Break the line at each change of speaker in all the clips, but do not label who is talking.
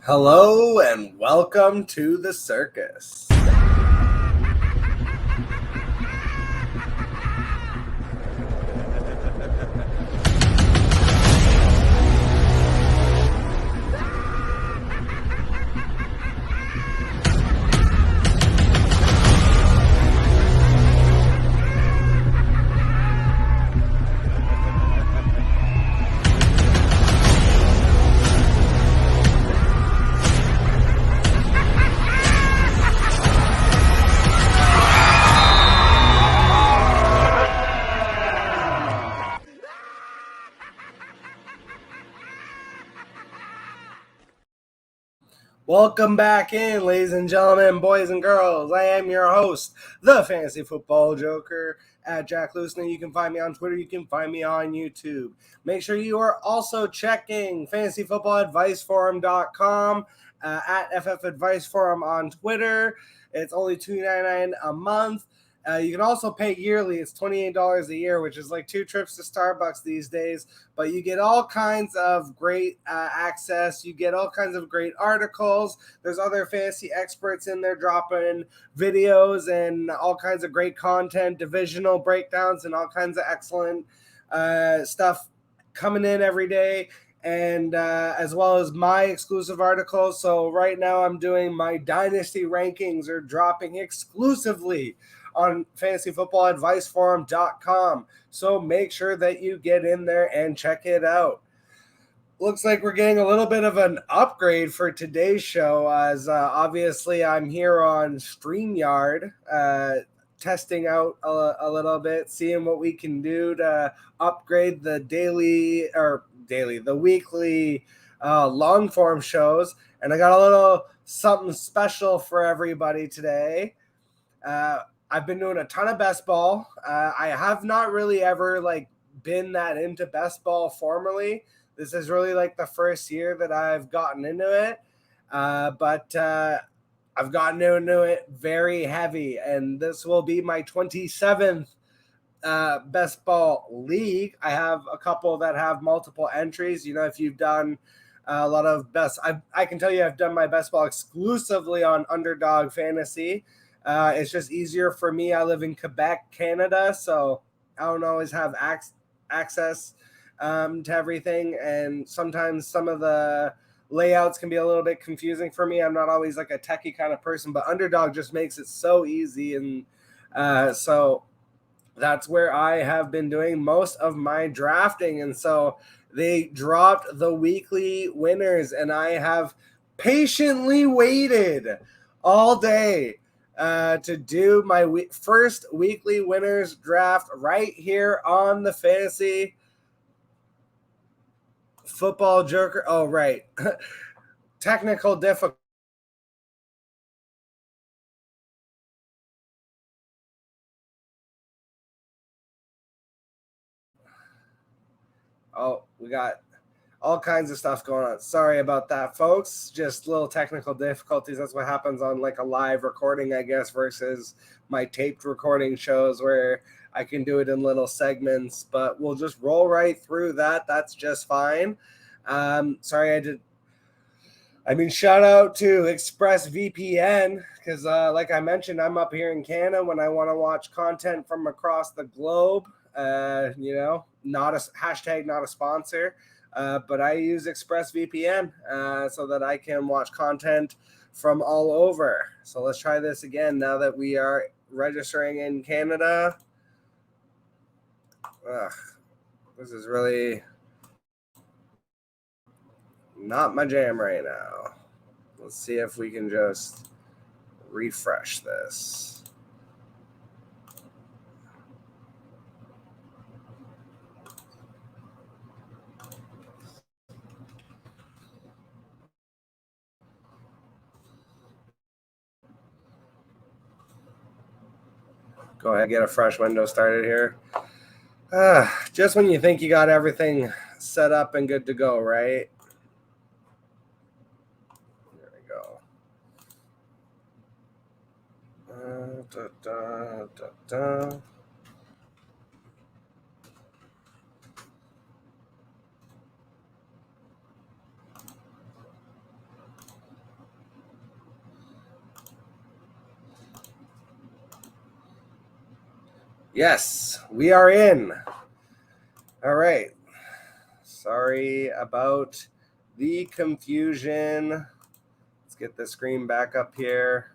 Hello and welcome to the circus. Welcome back in, ladies and gentlemen, boys and girls. I am your host, the Fantasy Football Joker, at Jack Lusner. You can find me on Twitter. You can find me on YouTube. Make sure you are also checking fantasyfootballadviceforum.com, at FF Advice Forum on Twitter. It's only $2.99 a month. You can also pay yearly. It's $28 a year, which is like 2 trips to Starbucks these days. But you get all kinds of great access. You get all kinds of great articles. There's other fantasy experts in there dropping videos and all kinds of great content, divisional breakdowns, and all kinds of excellent stuff coming in every day. And as well as my exclusive articles. So right now I'm doing my dynasty rankings are dropping exclusively on fantasyfootballadviceforum.com. So make sure that you get in there and check it out. Looks like we're getting a little bit of an upgrade for today's show, as obviously I'm here on StreamYard, testing out a little bit, seeing what we can do to upgrade the the weekly long form shows. And I got a little something special for everybody today. I've been doing a ton of Bestball. I have not really ever been that into Bestball formerly. This is really like the first year that I've gotten into it, but I've gotten into it very heavy, and this will be my 27th Bestball league. I have a couple that have multiple entries. You know, if you've done a lot of I can tell you I've done my Bestball exclusively on Underdog Fantasy. It's just easier for me. I live in Quebec, Canada, so I don't always have access to everything. And sometimes some of the layouts can be a little bit confusing for me. I'm not always like a techie kind of person, but Underdog just makes it so easy. And so that's where I have been doing most of my drafting. And so they dropped the weekly winners, and I have patiently waited all day to do my first weekly winners draft right here on the Fantasy Football Joker. Oh, right. Technical difficulty. Oh, we got all kinds of stuff going on. Sorry about that, folks. Just little technical difficulties. That's what happens on like a live recording, I guess, versus my taped recording shows where I can do it in little segments. But we'll just roll right through that. That's just fine. Sorry, shout out to ExpressVPN because, like I mentioned, I'm up here in Canada when I want to watch content from across the globe. Not a hashtag, not a sponsor. But I use ExpressVPN so that I can watch content from all over. So let's try this again now that we are registering in Canada. This is really not my jam right now. Let's see if we can just refresh this. Go ahead and get a fresh window started here. Just when you think you got everything set up and good to go, right? There we go. Yes, we are in. All right. Sorry about the confusion. Let's get the screen back up here.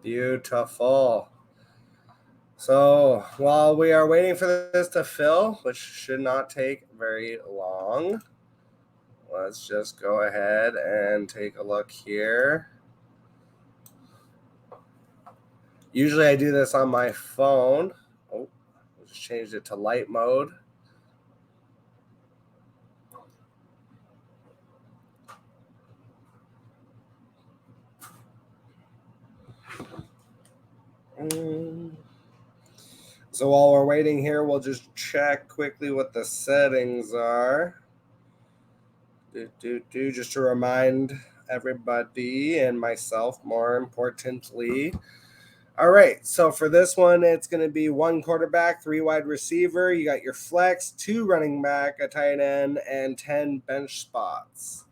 Beautiful. So while we are waiting for this to fill, which should not take very long, let's just go ahead and take a look here. Usually I do this on my phone. Oh, I just changed it to light mode. So while we're waiting here, we'll just check quickly what the settings are. Just to remind everybody and myself, more importantly. All right, so for this one, it's going to be 1 quarterback, 3 wide receiver. You got your flex, 2 running back, a tight end, and 10 bench spots.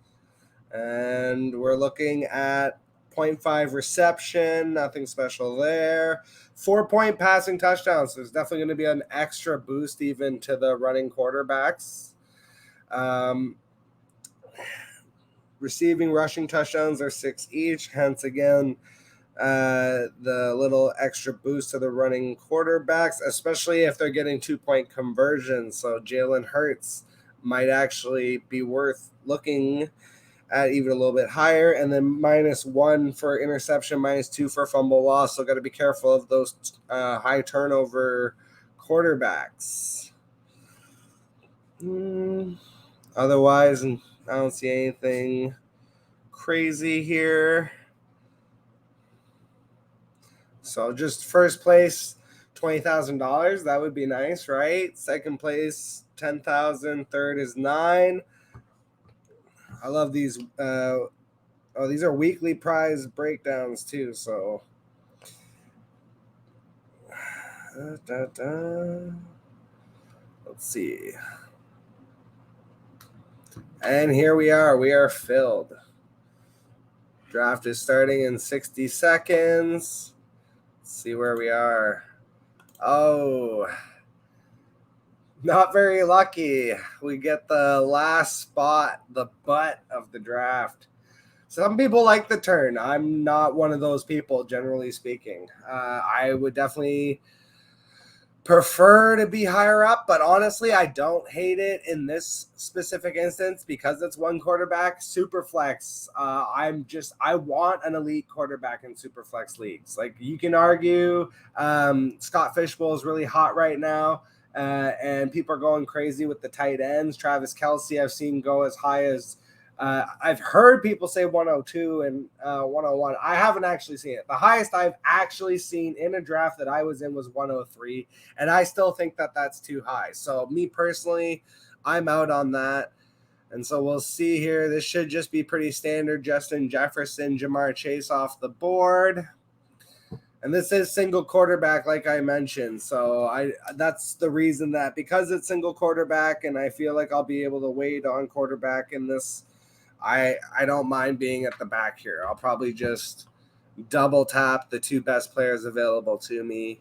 And we're looking at 0.5 reception, nothing special there. 4-point passing touchdowns. So there's definitely going to be an extra boost even to the running quarterbacks. Receiving, rushing touchdowns are 6 each. Hence, again, the little extra boost to the running quarterbacks, especially if they're getting 2-point conversions. So Jalen Hurts might actually be worth looking at even a little bit higher. And then -1 for interception, -2 for fumble loss. So got to be careful of those high turnover quarterbacks. Otherwise, I don't see anything crazy here. So just first place, $20,000. That would be nice, right? Second place, 10,000. Third is 9. I love these. These are weekly prize breakdowns too. So, let's see. And here we are. We are filled. Draft is starting in 60 seconds. Let's see where we are. Oh, not very lucky. We get the last spot, the butt of the draft. Some people like the turn. I'm not one of those people, generally speaking. I would definitely prefer to be higher up, but honestly, I don't hate it in this specific instance because it's 1 quarterback. Super flex. I want an elite quarterback in super flex leagues. Like you can argue, Scott Fishbowl is really hot right now. And people are going crazy with the tight ends. Travis Kelce, I've seen go as high as I've heard people say 102 and 101. I haven't actually seen it. The highest I've actually seen in a draft that I was in was 103, and I still think that that's too high. So me personally, I'm out on that. And so we'll see here. This should just be pretty standard. Justin Jefferson, Jamar Chase off the board. And this is single quarterback, like I mentioned. So that's the reason that because it's single quarterback and I feel like I'll be able to wait on quarterback in this, I don't mind being at the back here. I'll probably just double tap the 2 best players available to me.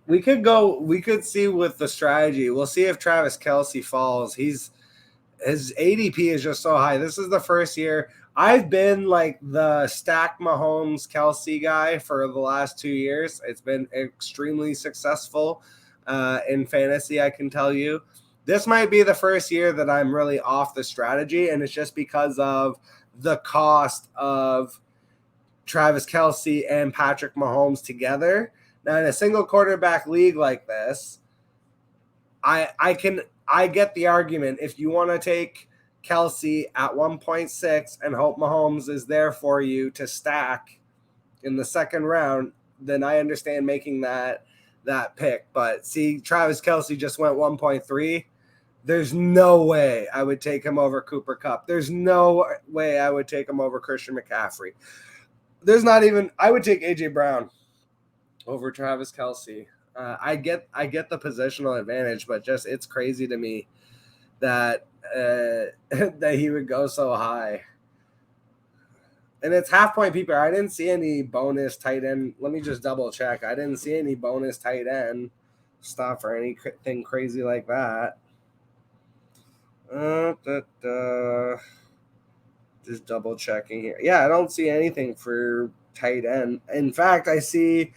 We could see with the strategy. We'll see if Travis Kelce falls. His ADP is just so high. This is the first year. I've been like the stack Mahomes Kelce guy for the last 2 years. It's been extremely successful in fantasy, I can tell you. This might be the first year that I'm really off the strategy, and it's just because of the cost of Travis Kelce and Patrick Mahomes together. Now, in a single quarterback league like this, I get the argument. If you want to take Kelce at 1.6 and hope Mahomes is there for you to stack in the second round, then I understand making that pick. But see, Travis Kelce just went 1.3. There's no way I would take him over Cooper Kupp. There's no way I would take him over Christian McCaffrey. I would take AJ Brown over Travis Kelce. I get the positional advantage, but just it's crazy to me that that he would go so high. And it's half point PPR. I didn't see any bonus tight end. Let me just double check. I didn't see any bonus tight end stuff or anything crazy like that. Just double checking here. Yeah, I don't see anything for tight end. In fact, I see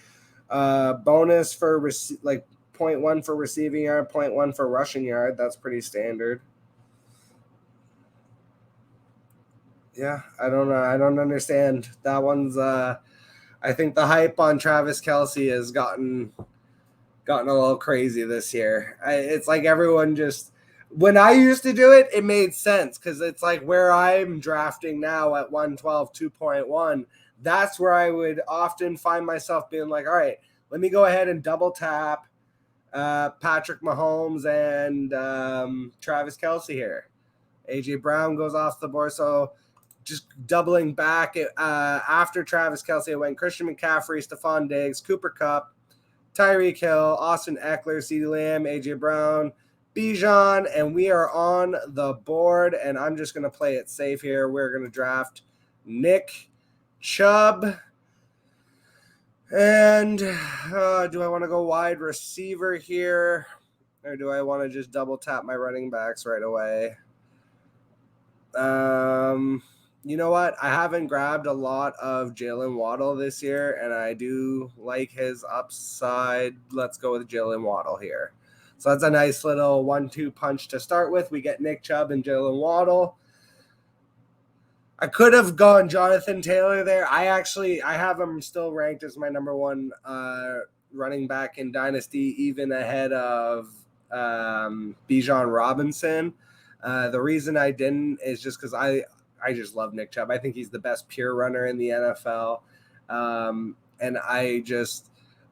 bonus for 0.1 for receiving yard, 0.1 for rushing yard. That's pretty standard. Yeah, I don't know. I don't understand. That one's I think the hype on Travis Kelce has gotten a little crazy this year. It's like everyone just, when I used to do it, it made sense because it's like where I'm drafting now at 112 2.1. That's where I would often find myself being like, all right, let me go ahead and double tap Patrick Mahomes and Travis Kelce here. AJ Brown goes off the board. So just doubling back after Travis Kelce, it went Christian McCaffrey, Stephon Diggs, Cooper Kupp, Tyreek Hill, Austin Eckler, CeeDee Lamb, AJ Brown, Bijan, and we are on the board. And I'm just going to play it safe here. We're going to draft Nick Chubb. And do I want to go wide receiver here? Or do I want to just double tap my running backs right away? You know what? I haven't grabbed a lot of Jalen Waddle this year, and I do like his upside. Let's go with Jalen Waddle here. So that's a nice little 1-2 punch to start with. We get Nick Chubb and Jalen Waddle. I could have gone Jonathan Taylor there. I have him still ranked as my number one running back in Dynasty, even ahead of Bijan Robinson. The reason I didn't is just because I just love Nick Chubb. I think he's the best pure runner in the NFL. And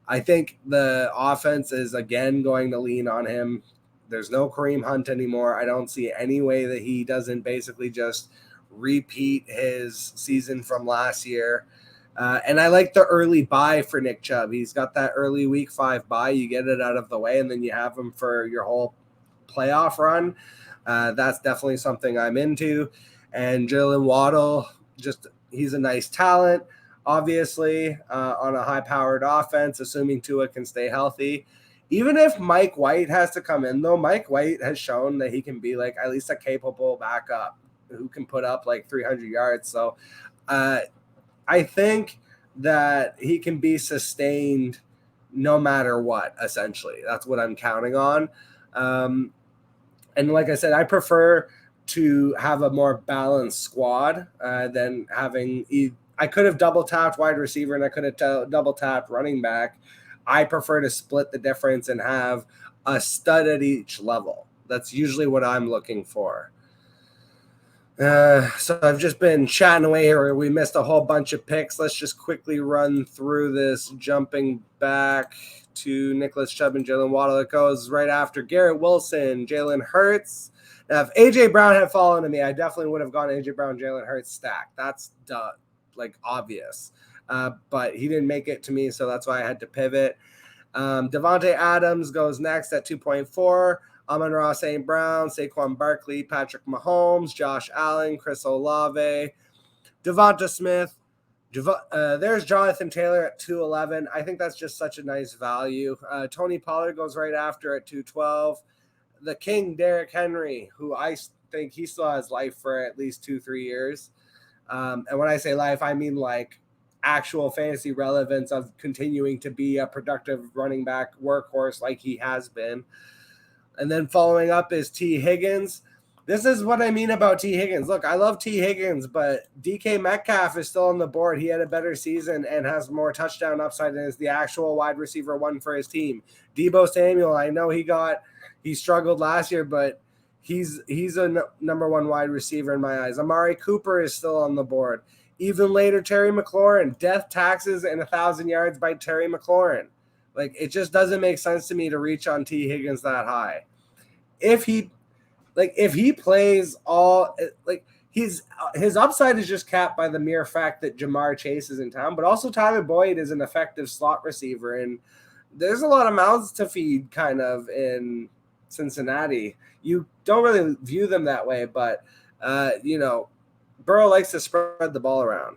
I think the offense is again going to lean on him. There's no Kareem Hunt anymore. I don't see any way that he doesn't basically just repeat his season from last year. And I like the early bye for Nick Chubb. He's got that early week 5 bye. You get it out of the way, and then you have him for your whole playoff run. That's definitely something I'm into. And Jalen Waddle, he's a nice talent, obviously, on a high-powered offense, assuming Tua can stay healthy. Even if Mike White has to come in, though, Mike White has shown that he can be like at least a capable backup who can put up like 300 yards. So I think that he can be sustained no matter what, essentially. That's what I'm counting on. And like I said, I prefer to have a more balanced squad than having I could have double tapped wide receiver and I could have double tapped running back. I prefer to split the difference and have a stud at each level. That's usually what I'm looking for. So I've just been chatting away here. We missed a whole bunch of picks. Let's just quickly run through this, jumping back to Nicholas Chubb and Jalen Waddle. It goes right after Garrett Wilson, Jalen Hurts. Now, if A.J. Brown had fallen to me, I definitely would have gone A.J. Brown, Jalen Hurts stack. That's obvious. But he didn't make it to me, so that's why I had to pivot. Devontae Adams goes next at 2.4. Amon-Ra St. Brown, Saquon Barkley, Patrick Mahomes, Josh Allen, Chris Olave, Devonta Smith. There's Jonathan Taylor at 211. I think that's just such a nice value. Tony Pollard goes right after at 212. The King, Derrick Henry, who I think he still has life for at least 2-3 years. And when I say life, I mean like actual fantasy relevance of continuing to be a productive running back workhorse like he has been. And then following up is T. Higgins. This is what I mean about T. Higgins. Look, I love T. Higgins, but DK Metcalf is still on the board. He had a better season and has more touchdown upside and is the actual wide receiver one for his team. Debo Samuel, I know he struggled last year, but he's a number one wide receiver in my eyes. Amari Cooper is still on the board. Even later, Terry McLaurin, death, taxes, and 1,000 yards by Terry McLaurin. Like, it just doesn't make sense to me to reach on T. Higgins that high. If he plays all, like, his upside is just capped by the mere fact that Jamar Chase is in town, but also Tyler Boyd is an effective slot receiver, and there's a lot of mouths to feed kind of in Cincinnati. You don't really view them that way, but Burrow likes to spread the ball around.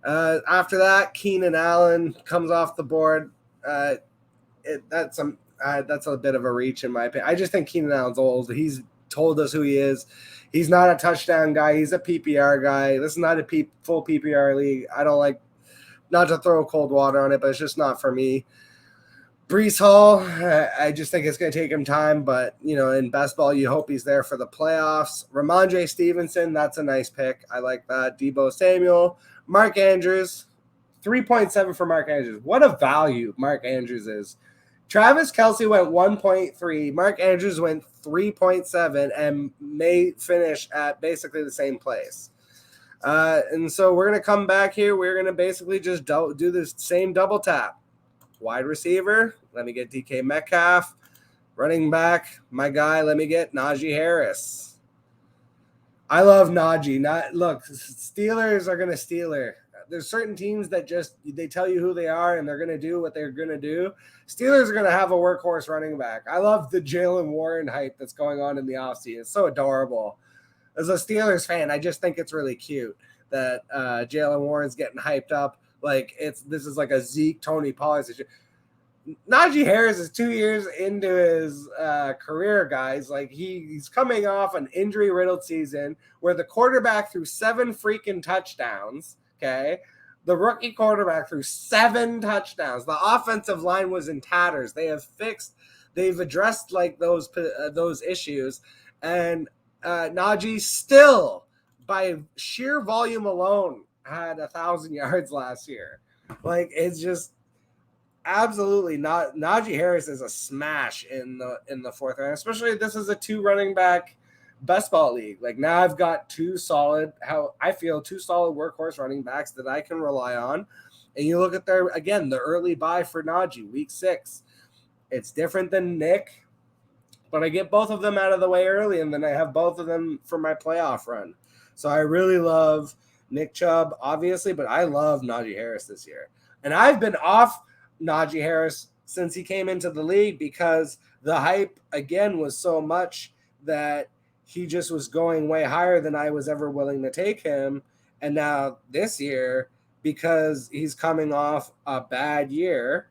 After that, Keenan Allen comes off the board. That's a bit of a reach in my opinion. I just think Keenan Allen's old. He's told us who he is. He's not a touchdown guy. He's a PPR guy. This is not a full PPR league. I don't like, not to throw cold water on it, but it's just not for me. Breece Hall, I just think it's going to take him time, but, in best ball, you hope he's there for the playoffs. Ramondre Stevenson, that's a nice pick. I like that. Deebo Samuel. Mark Andrews, 3.7 for Mark Andrews. What a value Mark Andrews is. Travis Kelce went 1.3. Mark Andrews went 3.7 and may finish at basically the same place. And so we're going to come back here. We're going to basically just do the same double tap. Wide receiver, let me get DK Metcalf. Running back, my guy, let me get Najee Harris. I love Najee. Look, Steelers are going to Steeler. There's certain teams that they tell you who they are and they're going to do what they're going to do. Steelers are going to have a workhorse running back. I love the Jalen Warren hype that's going on in the offseason. It's so adorable. As a Steelers fan, I just think it's really cute that Jalen Warren's getting hyped up. Like this is like a Zeke, Tony Pollard situation. Najee Harris is 2 years into his career, guys. Like he's coming off an injury-riddled season where the quarterback threw 7 freaking touchdowns. Okay, the rookie quarterback threw 7 touchdowns. The offensive line was in tatters. They've addressed like those issues, and Najee still, by sheer volume alone, had 1,000 yards last year. Like it's just absolutely not. Najee Harris is a smash in the fourth round, especially this is a 2 running back best ball league. Like now I've got 2 solid workhorse running backs that I can rely on. And you look at the early buy for Najee, week 6. It's different than Nick, but I get both of them out of the way early, and then I have both of them for my playoff run. So I really love Nick Chubb, obviously, but I love Najee Harris this year. And I've been off Najee Harris since he came into the league because the hype, again, was so much that he just was going way higher than I was ever willing to take him. And now this year, because he's coming off a bad year,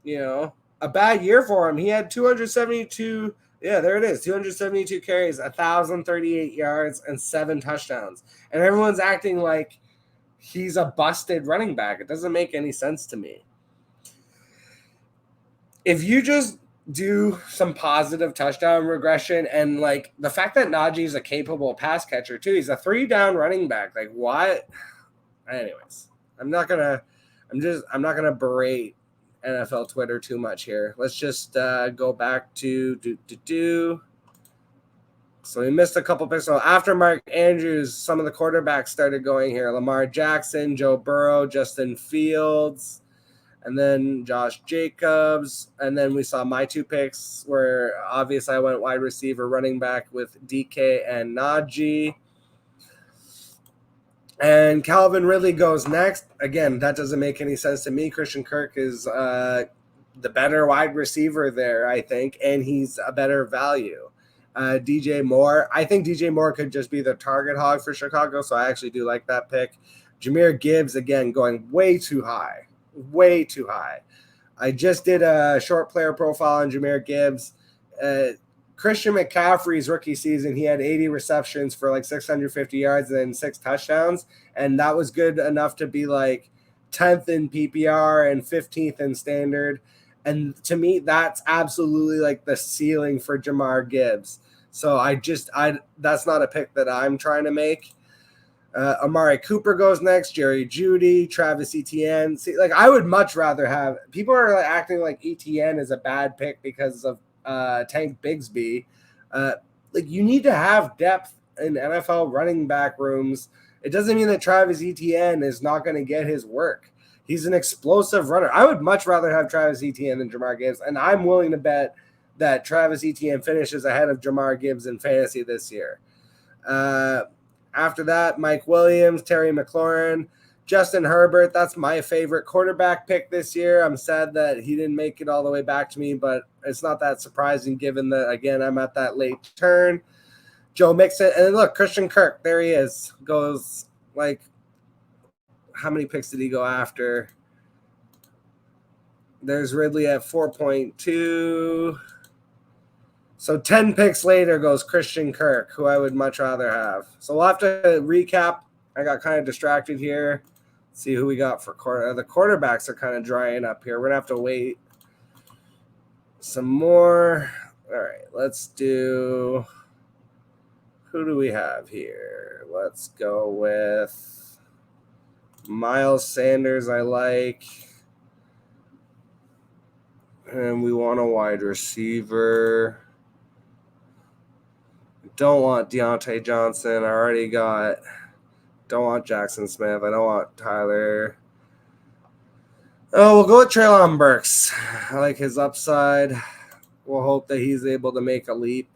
a bad year for him. He had 272 Yeah, there it is. 272 carries, 1,038 yards, and 7 touchdowns. And everyone's acting like he's a busted running back. It doesn't make any sense to me. If you just do some positive touchdown regression and like the fact that Najee is a capable pass catcher too, he's a 3-down running back. Like what? Anyways, I'm not gonna berate NFL Twitter too much here. Let's just go back to So we missed a couple picks. So after Mark Andrews, some of the quarterbacks started going here. Lamar Jackson, Joe Burrow, Justin Fields, and then Josh Jacobs. And then we saw my 2 picks where obviously I went wide receiver, running back with DK and Najee. And Calvin Ridley goes next. Again, that doesn't make any sense to me. Christian Kirk is the better wide receiver there, I think, and he's a better value. DJ Moore. I think DJ Moore could just be the target hog for Chicago, so I actually do like that pick. Jahmyr Gibbs, again, going way too high. Way too high. I just did a short player profile on Jahmyr Gibbs. Christian McCaffrey's rookie season, he had 80 receptions for like 650 yards and 6 touchdowns, and that was good enough to be like 10th in PPR and 15th in standard. And to me, that's absolutely like the ceiling for Jahmyr Gibbs. So that's not a pick that I'm trying to make. Amari Cooper goes next, Jerry Jeudy, Travis Etienne. See, like I would much rather have – people are like acting like Etienne is a bad pick because of Tank Bigsby. Like you need to have depth in NFL running back rooms. It doesn't mean that Travis Etienne is not going to get his work. He's an explosive runner. I would much rather have Travis Etienne than Jahmyr Gibbs, and I'm willing to bet that Travis Etienne finishes ahead of Jahmyr Gibbs in fantasy this year. After that, Mike Williams, Terry McLaurin, Justin Herbert. That's my favorite quarterback pick this year. I'm sad that he didn't make it all the way back to me, but it's not that surprising given that, again, I'm at that late turn. Joe Mixon. And look, Christian Kirk, there he is. Goes like how many picks did he go after? There's Ridley at 4.2. So 10 picks later goes Christian Kirk, who I would much rather have. So we'll have to recap. I got kind of distracted here. See who we got for quarter. The quarterbacks are kind of drying up here. We're going to have to wait some more. All right, let's do – who do we have here? Let's go with Miles Sanders, I like. And we want a wide receiver. Don't want Deontay Johnson. I already got – don't want Jackson Smith. I don't want Tyler. Oh, we'll go with Treylon Burks. I like his upside. We'll hope that he's able to make a leap.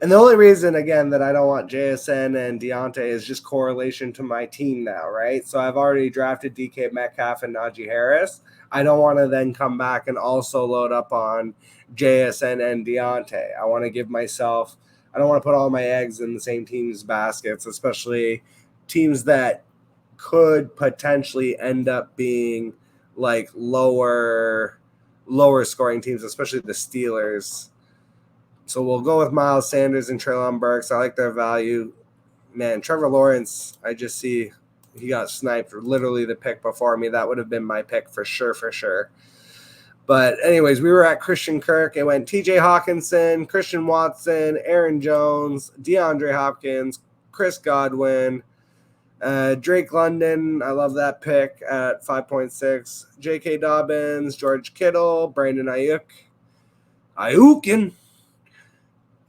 And the only reason, again, that I don't want JSN and Deontay is just correlation to my team now, right? So I've already drafted DK Metcalf and Najee Harris. I don't want to then come back and also load up on JSN and Deontay. I want to give myself – I don't want to put all my eggs in the same team's baskets, especially teams that could potentially end up being like lower scoring teams, especially the Steelers. So we'll go with Miles Sanders and Treylon Burks. I like their value. Man, Trevor Lawrence, I just see he got sniped, literally the pick before me. That would have been my pick for sure. But anyways, we were at Christian Kirk. It went TJ Hawkinson, Christian Watson, Aaron Jones, DeAndre Hopkins, Chris Godwin, Drake London. I love that pick at 5.6. J.K. Dobbins, George Kittle, Brandon Ayukin,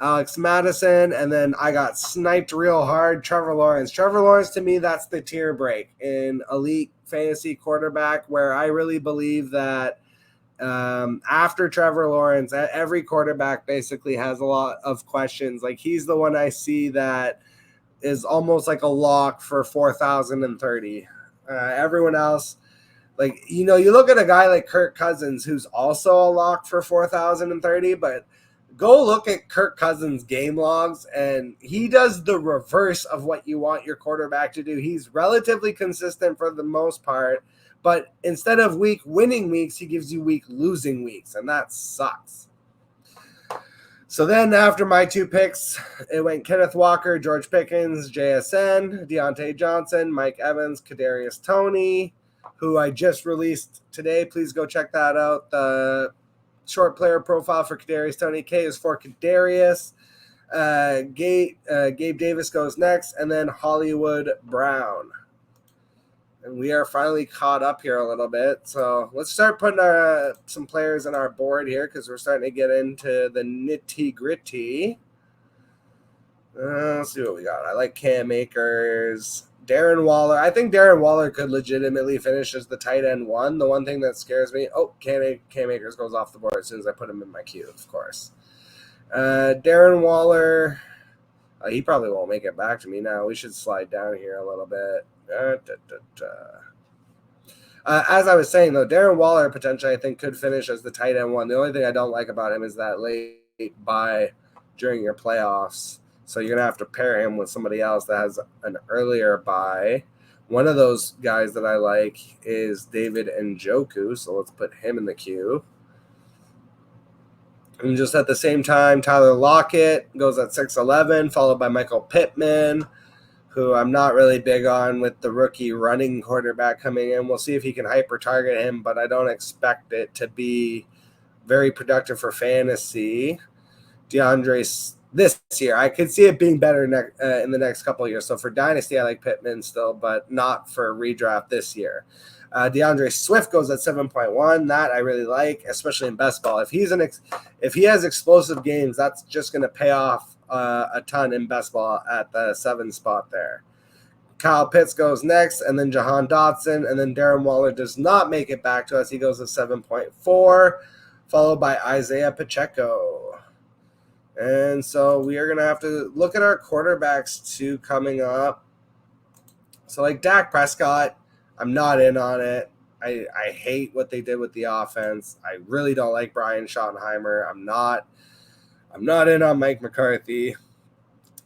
Alex Madison, and then I got sniped real hard, Trevor Lawrence. Trevor Lawrence, to me, that's the tier break in elite fantasy quarterback, where I really believe that after Trevor Lawrence, every quarterback basically has a lot of questions. Like, he's the one I see that is almost like a lock for 4,030. Everyone else, like, you look at a guy like Kirk Cousins, who's also a lock for 4,030, but go look at Kirk Cousins' game logs, and he does the reverse of what you want your quarterback to do. He's relatively consistent for the most part, but instead of week winning weeks, he gives you week losing weeks, and that sucks. So then after my two picks, it went Kenneth Walker, George Pickens, JSN, Deontay Johnson, Mike Evans, Kadarius Toney, who I just released today. Please go check that out. The short player profile for Kadarius Toney. K is for Kadarius. Gabe Davis goes next, and then Hollywood Brown. And we are finally caught up here a little bit. So let's start putting some players on our board here, because we're starting to get into the nitty-gritty. Let's see what we got. I like Cam Akers. Darren Waller. I think Darren Waller could legitimately finish as the tight end one. The one thing that scares me, Cam Akers goes off the board as soon as I put him in my queue, of course. Darren Waller, he probably won't make it back to me now. We should slide down here a little bit. As I was saying, though, Darren Waller potentially, I think, could finish as the tight end one. The only thing I don't like about him is that late bye during your playoffs. So you're going to have to pair him with somebody else that has an earlier bye. One of those guys that I like is David Njoku, so let's put him in the queue. And just at the same time, Tyler Lockett goes at 6'11", followed by Michael Pittman, who I'm not really big on with the rookie running quarterback coming in. We'll see if he can hyper-target him, but I don't expect it to be very productive for fantasy. DeAndre this year, I could see it being better in the next couple of years. So for Dynasty, I like Pittman still, but not for redraft this year. DeAndre Swift goes at 7.1. That I really like, especially in best ball. If he has explosive games, that's just going to pay off a ton in best ball at the 7 spot there. Kyle Pitts goes next, and then Jahan Dotson, and then Darren Waller does not make it back to us. He goes at 7.4, followed by Isaiah Pacheco. And so we are going to have to look at our quarterbacks too coming up. So like Dak Prescott, I'm not in on it. I hate what they did with the offense. I really don't like Brian Schottenheimer. I'm not in on Mike McCarthy.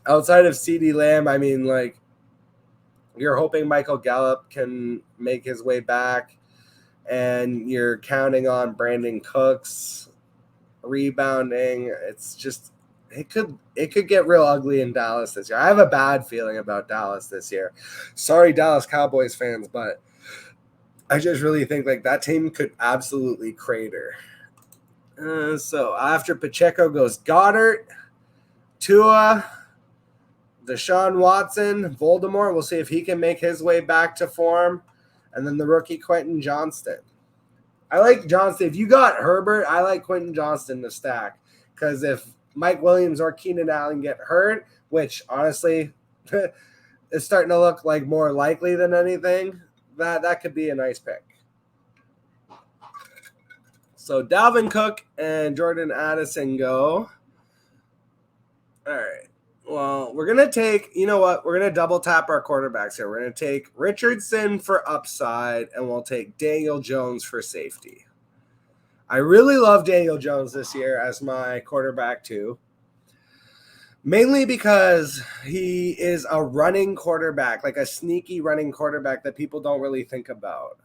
Outside of CeeDee Lamb, I mean, like, You're hoping Michael Gallup can make his way back, and you're counting on Brandon Cooks rebounding. It's just it could get real ugly in Dallas this year. I have a bad feeling about Dallas this year. Sorry, Dallas Cowboys fans, but I just really think like that team could absolutely crater. So after Pacheco goes Goddard, Tua, Deshaun Watson, Voldemort. We'll see if he can make his way back to form. And then the rookie Quentin Johnston. I like Johnston. If you got Herbert, I like Quentin Johnston to stack. Because if Mike Williams or Keenan Allen get hurt, which honestly is starting to look like more likely than anything, that could be a nice pick. So Dalvin Cook and Jordan Addison go. All right. Well, we're going to take, you know what? We're going to double tap our quarterbacks here. We're going to take Richardson for upside, and we'll take Daniel Jones for safety. I really love Daniel Jones this year as my quarterback too. Mainly because he is a running quarterback, like a sneaky running quarterback that people don't really think about.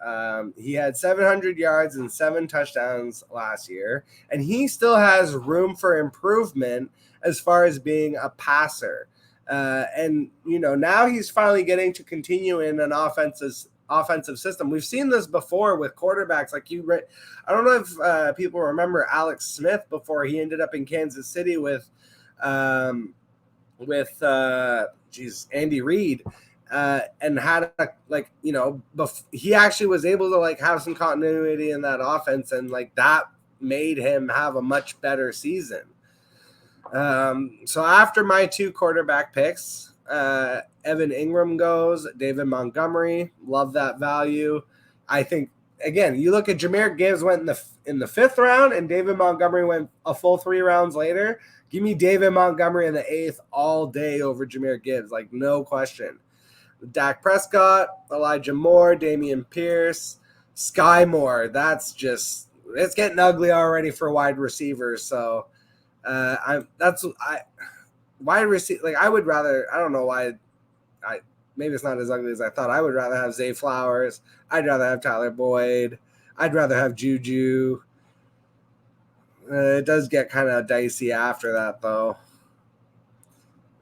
He had 700 yards and 7 touchdowns last year, and he still has room for improvement as far as being a passer. And, now he's finally getting to continue in an offensive system. We've seen this before with quarterbacks like I don't know if people remember Alex Smith before he ended up in Kansas City with Andy Reid, and had he actually was able to have some continuity in that offense, and that made him have a much better season. So after my 2 quarterback picks, Evan Ingram goes, David Montgomery, love that value. I think again, you look at Jahmyr Gibbs went in the 5th round, and David Montgomery went a full 3 rounds later. Give me David Montgomery in the 8th all day over Jahmyr Gibbs, no question. Dak Prescott, Elijah Moore, Damian Pierce, Sky Moore. That's just it's getting ugly already for wide receivers. So wide receiver. I would rather. I don't know why. Maybe it's not as ugly as I thought. I would rather have Zay Flowers. I'd rather have Tyler Boyd. I'd rather have Juju. It does get kind of dicey after that, though.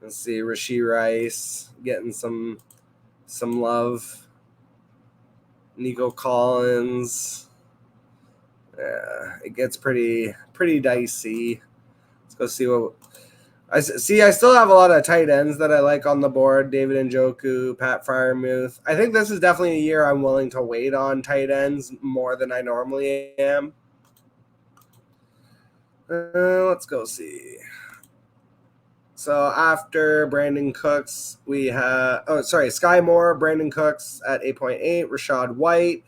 Let's see, Rashee Rice getting some love. Nico Collins. Yeah, it gets pretty dicey. Let's go see what I see. I still have a lot of tight ends that I like on the board. David Njoku, Pat Freiermuth. I think this is definitely a year I'm willing to wait on tight ends more than I normally am. Let's go see. So after Brandon Cooks, we have Sky Moore, Brandon Cooks at 8.8. Rachaad White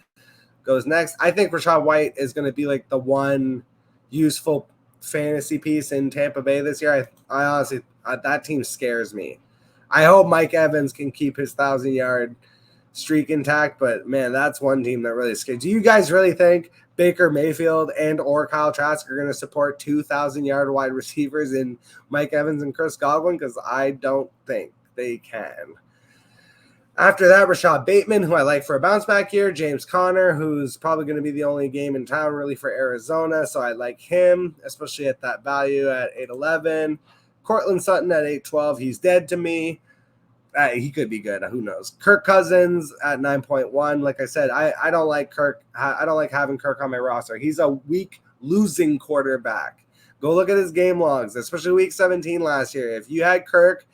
goes next. I think Rachaad White is going to be the one useful fantasy piece in Tampa Bay this year. I honestly, that team scares me. I hope Mike Evans can keep his 1,000-yard streak intact, but man, that's one team that really scares. Do you guys really think Baker Mayfield and or Kyle Trask are going to support 2,000-yard wide receivers in Mike Evans and Chris Godwin? Because I don't think they can. After that, Rashad Bateman, who I like for a bounce back year. James Conner, who's probably going to be the only game in town really for Arizona. So I like him, especially at that value at 8.11. Cortland Sutton at 8.12. He's dead to me. He could be good. Who knows? Kirk Cousins at 9.1. Like I said, I don't like Kirk. I don't like having Kirk on my roster. He's a weak losing quarterback. Go look at his game logs, especially week 17 last year. If you had Kirk,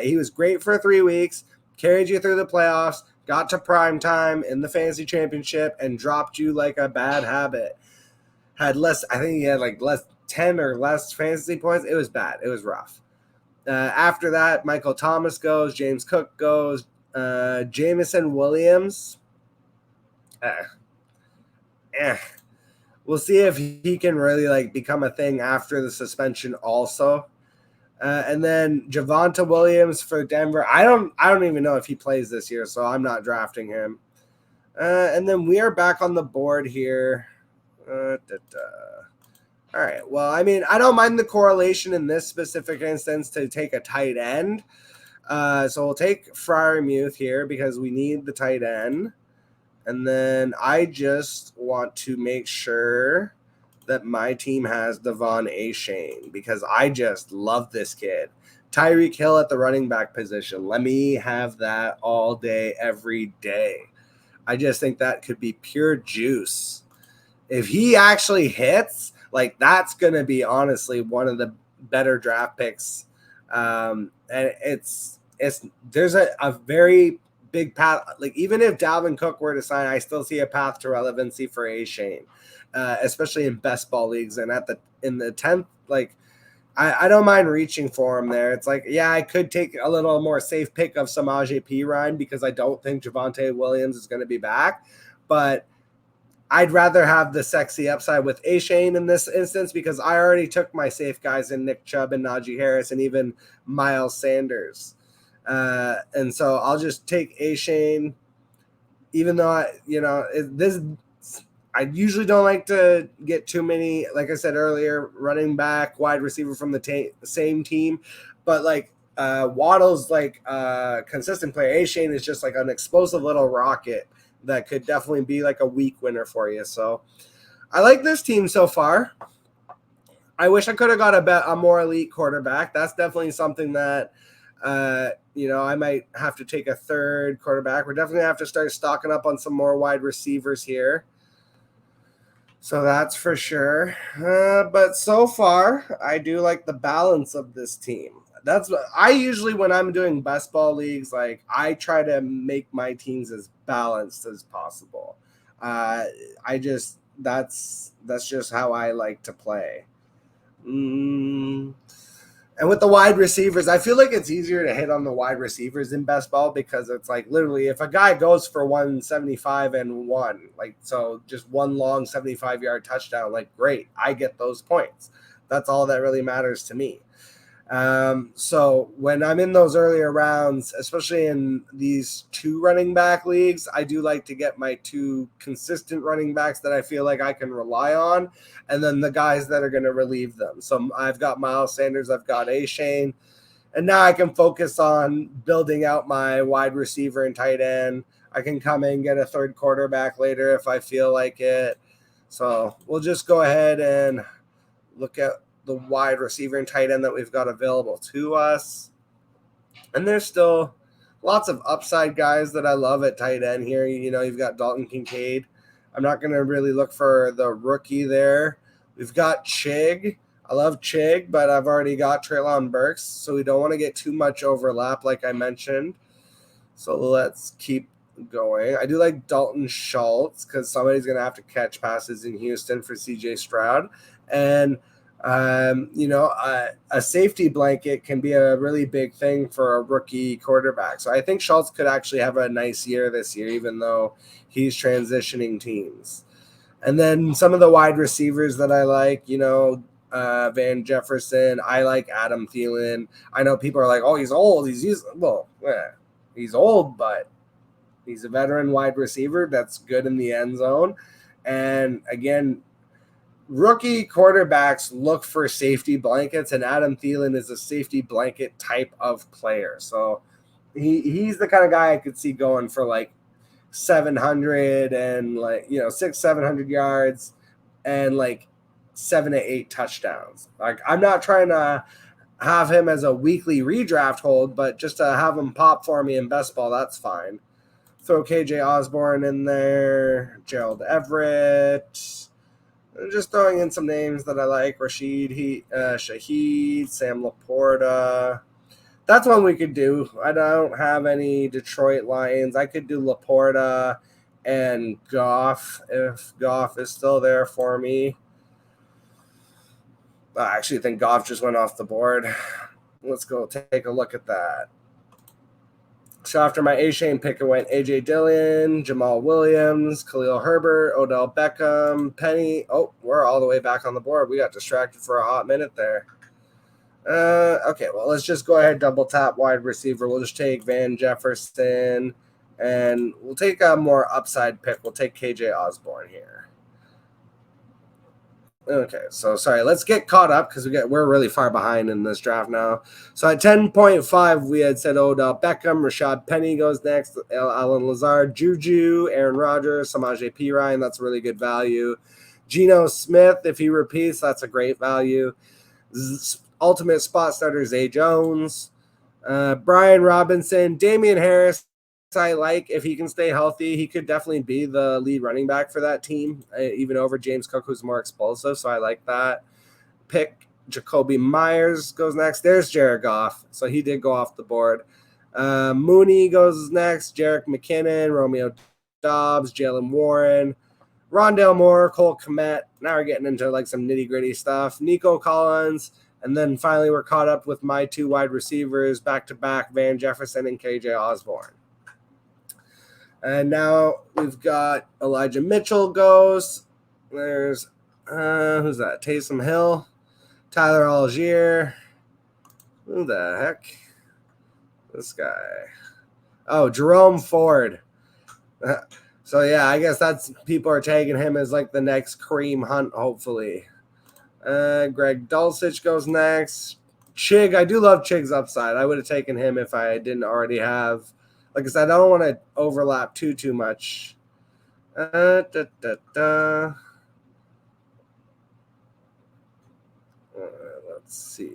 he was great for 3 weeks, carried you through the playoffs, got to prime time in the fantasy championship, and dropped you like a bad habit. I think he had less 10 or less fantasy points. It was bad. It was rough. After that, Michael Thomas goes, James Cook goes, Jamison Williams. We'll see if he can really become a thing after the suspension also. And then Javonte Williams for Denver. I don't even know if he plays this year, so I'm not drafting him. And then we are back on the board here. All right. Well, I mean, I don't mind the correlation in this specific instance to take a tight end. So we'll take Freiermuth here because we need the tight end. And then I just want to make sure that my team has Devon Achane because I just love this kid. Tyreek Hill at the running back position. Let me have that all day, every day. I just think that could be pure juice. If he actually hits, like that's going to be honestly one of the better draft picks. And there's a very big path. Like even if Dalvin Cook were to sign, I still see a path to relevancy for Achane, especially in best ball leagues. And in the 10th, like I don't mind reaching for him there. It's like, yeah, I could take a little more safe pick of Samaje Perine because I don't think Javonte Williams is going to be back, but I'd rather have the sexy upside with Achane in this instance because I already took my safe guys in Nick Chubb and Najee Harris and even Miles Sanders. And so I'll just take Achane, even though I usually don't like to get too many, like I said earlier, running back, wide receiver from the same team. But like Waddle's like consistent player. Achane is just like an explosive little rocket that could definitely be like a week winner for you. So I like this team so far. I wish I could have got a more elite quarterback. That's definitely something that, I might have to take a third quarterback. We're definitely have to start stocking up on some more wide receivers here. So that's for sure. But so far, I do like the balance of this team. That's what I usually, when I'm doing best ball leagues, like I try to make my teams as balanced as possible. That's just how I like to play. And with the wide receivers, I feel like it's easier to hit on the wide receivers in best ball because it's like literally if a guy goes for 175 and one, like so just one long 75-yard touchdown, like great, I get those points. That's all that really matters to me. So when I'm in those earlier rounds, especially in these two running back leagues, I do like to get my two consistent running backs that I feel like I can rely on, and then the guys that are going to relieve them. So I've got Miles Sanders, I've got Achane, and now I can focus on building out my wide receiver and tight end. I can come in and get a third quarterback later if I feel like it. So we'll just go ahead and look at the wide receiver and tight end that we've got available to us. And there's still lots of upside guys that I love at tight end here. You've got Dalton Kincaid. I'm not going to really look for the rookie there. We've got Chig. I love Chig, but I've already got Treylon Burks, so we don't want to get too much overlap like I mentioned. So let's keep going. I do like Dalton Schultz because somebody's going to have to catch passes in Houston for CJ Stroud. And a safety blanket can be a really big thing for a rookie quarterback. So I think Schultz could actually have a nice year this year, even though he's transitioning teams. And then some of the wide receivers that I like, Van Jefferson. I like Adam Thielen. I know people are like, oh, he's old. He's old, but he's a veteran wide receiver that's good in the end zone. And again, rookie quarterbacks look for safety blankets, and Adam Thielen is a safety blanket type of player. So he's the kind of guy I could see going for like 700 and 700 yards and like 7 to 8 touchdowns. Like I'm not trying to have him as a weekly redraft hold, but just to have him pop for me in best ball, that's fine. Throw KJ Osborne in there, Gerald Everett. Just throwing in some names that I like: Shaheed, Sam Laporta. That's one we could do. I don't have any Detroit Lions. I could do Laporta and Goff if Goff is still there for me. I actually think Goff just went off the board. Let's go take a look at that. So after my Achane pick, it went A.J. Dillon, Jamal Williams, Khalil Herbert, Odell Beckham, Penny. Oh, we're all the way back on the board. We got distracted for a hot minute there. Okay, well, let's just go ahead and double tap wide receiver. We'll just take Van Jefferson, and we'll take a more upside pick. We'll take KJ Osborne here. Okay, so sorry. Let's get caught up because we're really far behind in this draft now. So at 10.5, we had said Odell Beckham, Rashad Penny goes next, Alan Lazard, Juju, Aaron Rodgers, Samaje Perine. That's a really good value. Geno Smith, if he repeats, that's a great value. Ultimate spot starter Zay Jones, Brian Robinson, Damian Harris. I like if he can stay healthy, he could definitely be the lead running back for that team, even over James Cook, who's more explosive. So I like that pick. Jacoby Myers goes next. There's Jared Goff. So he did go off the board. Mooney goes next. Jerick McKinnon, Romeo Dobbs, Jalen Warren, Rondale Moore, Cole Kmet. Now we're getting into like some nitty gritty stuff. Nico Collins. And then finally, we're caught up with my two wide receivers back to back, Van Jefferson and KJ Osborne. And now we've got Elijah Mitchell goes. There's, who's that? Taysom Hill, Tyler Algier. Who the heck? This guy. Oh, Jerome Ford. So, yeah, I guess that's people are tagging him as like the next Kareem Hunt, hopefully. Greg Dulcich goes next. Chig, I do love Chig's upside. I would have taken him if I didn't already have. Like I said, I don't want to overlap too much. Let's see.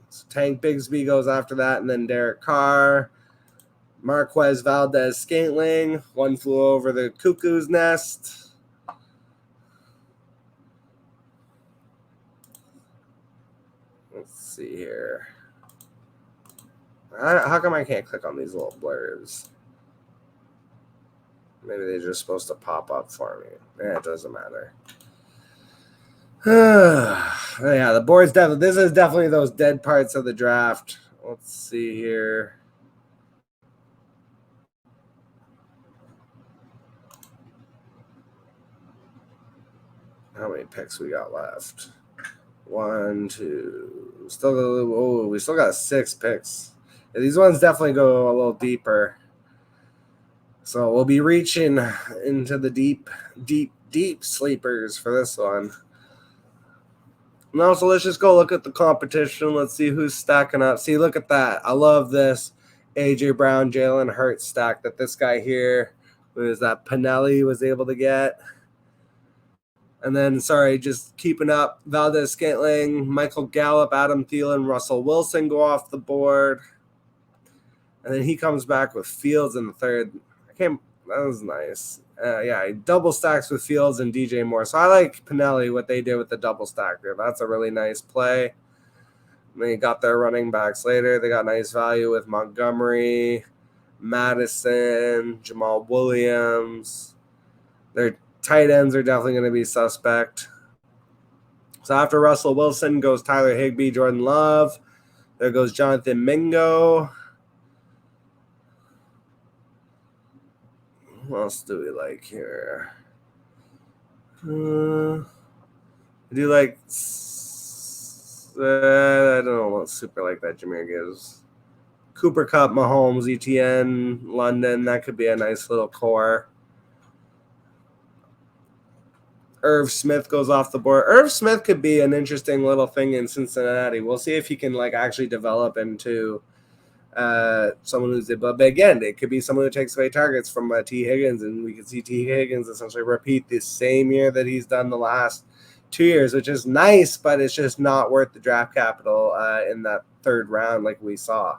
So Tank Bigsby goes after that, and then Derek Carr. Marquez Valdez Scantling. One flew over the cuckoo's nest. Let's see here. How come I can't click on these little blurs? Maybe they're just supposed to pop up for me. Yeah, it doesn't matter. Yeah, the board's definitely. This is definitely those dead parts of the draft. Let's see here. How many picks we got left? 1, 2. We still got 6 picks. Yeah, these ones definitely go a little deeper. So we'll be reaching into the deep sleepers for this one. Now, so let's just go look at the competition. Let's see who's stacking up. See, look at that. I love this A.J. Brown, Jalen Hurts stack that this guy here, who is that Pinelli, was able to get. And then, just keeping up, Valdez Scantling, Michael Gallup, Adam Thielen, Russell Wilson go off the board. And then he comes back with Fields in the third. That was nice. Yeah, double stacks with Fields and DJ Moore. So I like Pinelli, what they did with the double stack there. That's a really nice play. And they got their running backs later. They got nice value with Montgomery, Madison, Jamal Williams. Their tight ends are definitely going to be suspect. So after Russell Wilson goes Tyler Higbee, Jordan Love. There goes Jonathan Mingo. What else do we like here? I do like. I don't know what super like that Jameer gives. Cooper Kupp, Mahomes, ETN, London. That could be a nice little core. Irv Smith goes off the board. Irv Smith could be an interesting little thing in Cincinnati. We'll see if he can actually develop into someone who's but again, it could be someone who takes away targets from T. Higgins, and we could see T. Higgins essentially repeat the same year that he's done the last 2 years, which is nice, but it's just not worth the draft capital in that third round like we saw.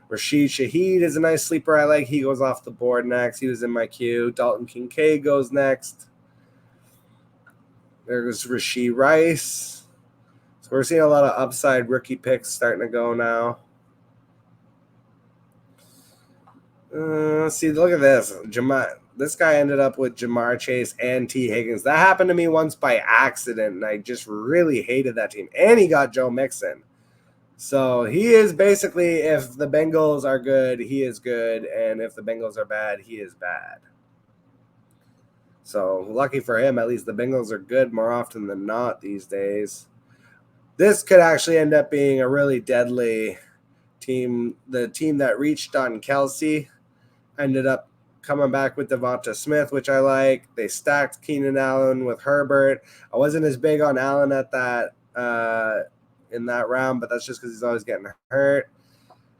Rashid Shaheed is a nice sleeper I like. He goes off the board next. He was in my queue. Dalton Kincaid goes next. There's Rashee Rice. So we're seeing a lot of upside rookie picks starting to go now. See, look at this. This guy ended up with Jamar Chase and T. Higgins. That happened to me once by accident, and I just really hated that team. And he got Joe Mixon. So he is basically, if the Bengals are good, he is good. And if the Bengals are bad, he is bad. So lucky for him, at least the Bengals are good more often than not these days. This could actually end up being a really deadly team. The team that reached on Kelsey ended up coming back with Devonta Smith, which I like. They stacked Keenan Allen with Herbert. I wasn't as big on Allen at that in that round, but that's just because he's always getting hurt.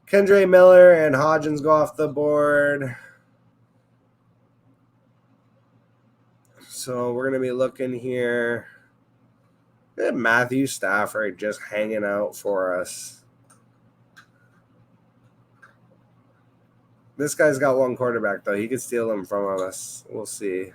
Kendre Miller and Hodgins go off the board. So we're going to be looking here. Matthew Stafford just hanging out for us. This guy's got one quarterback, though. He could steal him from us. We'll see.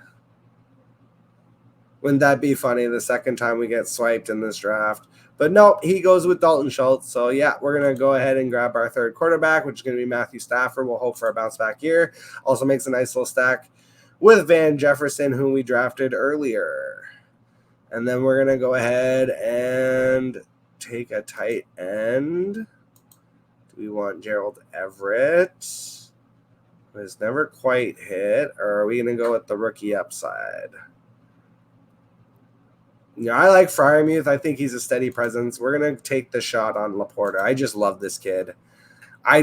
Wouldn't that be funny the second time we get swiped in this draft? But no, he goes with Dalton Schultz. So, yeah, we're going to go ahead and grab our third quarterback, which is going to be Matthew Stafford. We'll hope for a bounce back year. Also makes a nice little stack with Van Jefferson, whom we drafted earlier. And then we're going to go ahead and take a tight end. Do we want Gerald Everett? It's never quite hit. Or are we going to go with the rookie upside? I like Freiermuth. I think he's a steady presence. We're going to take the shot on Laporta. I just love this kid. I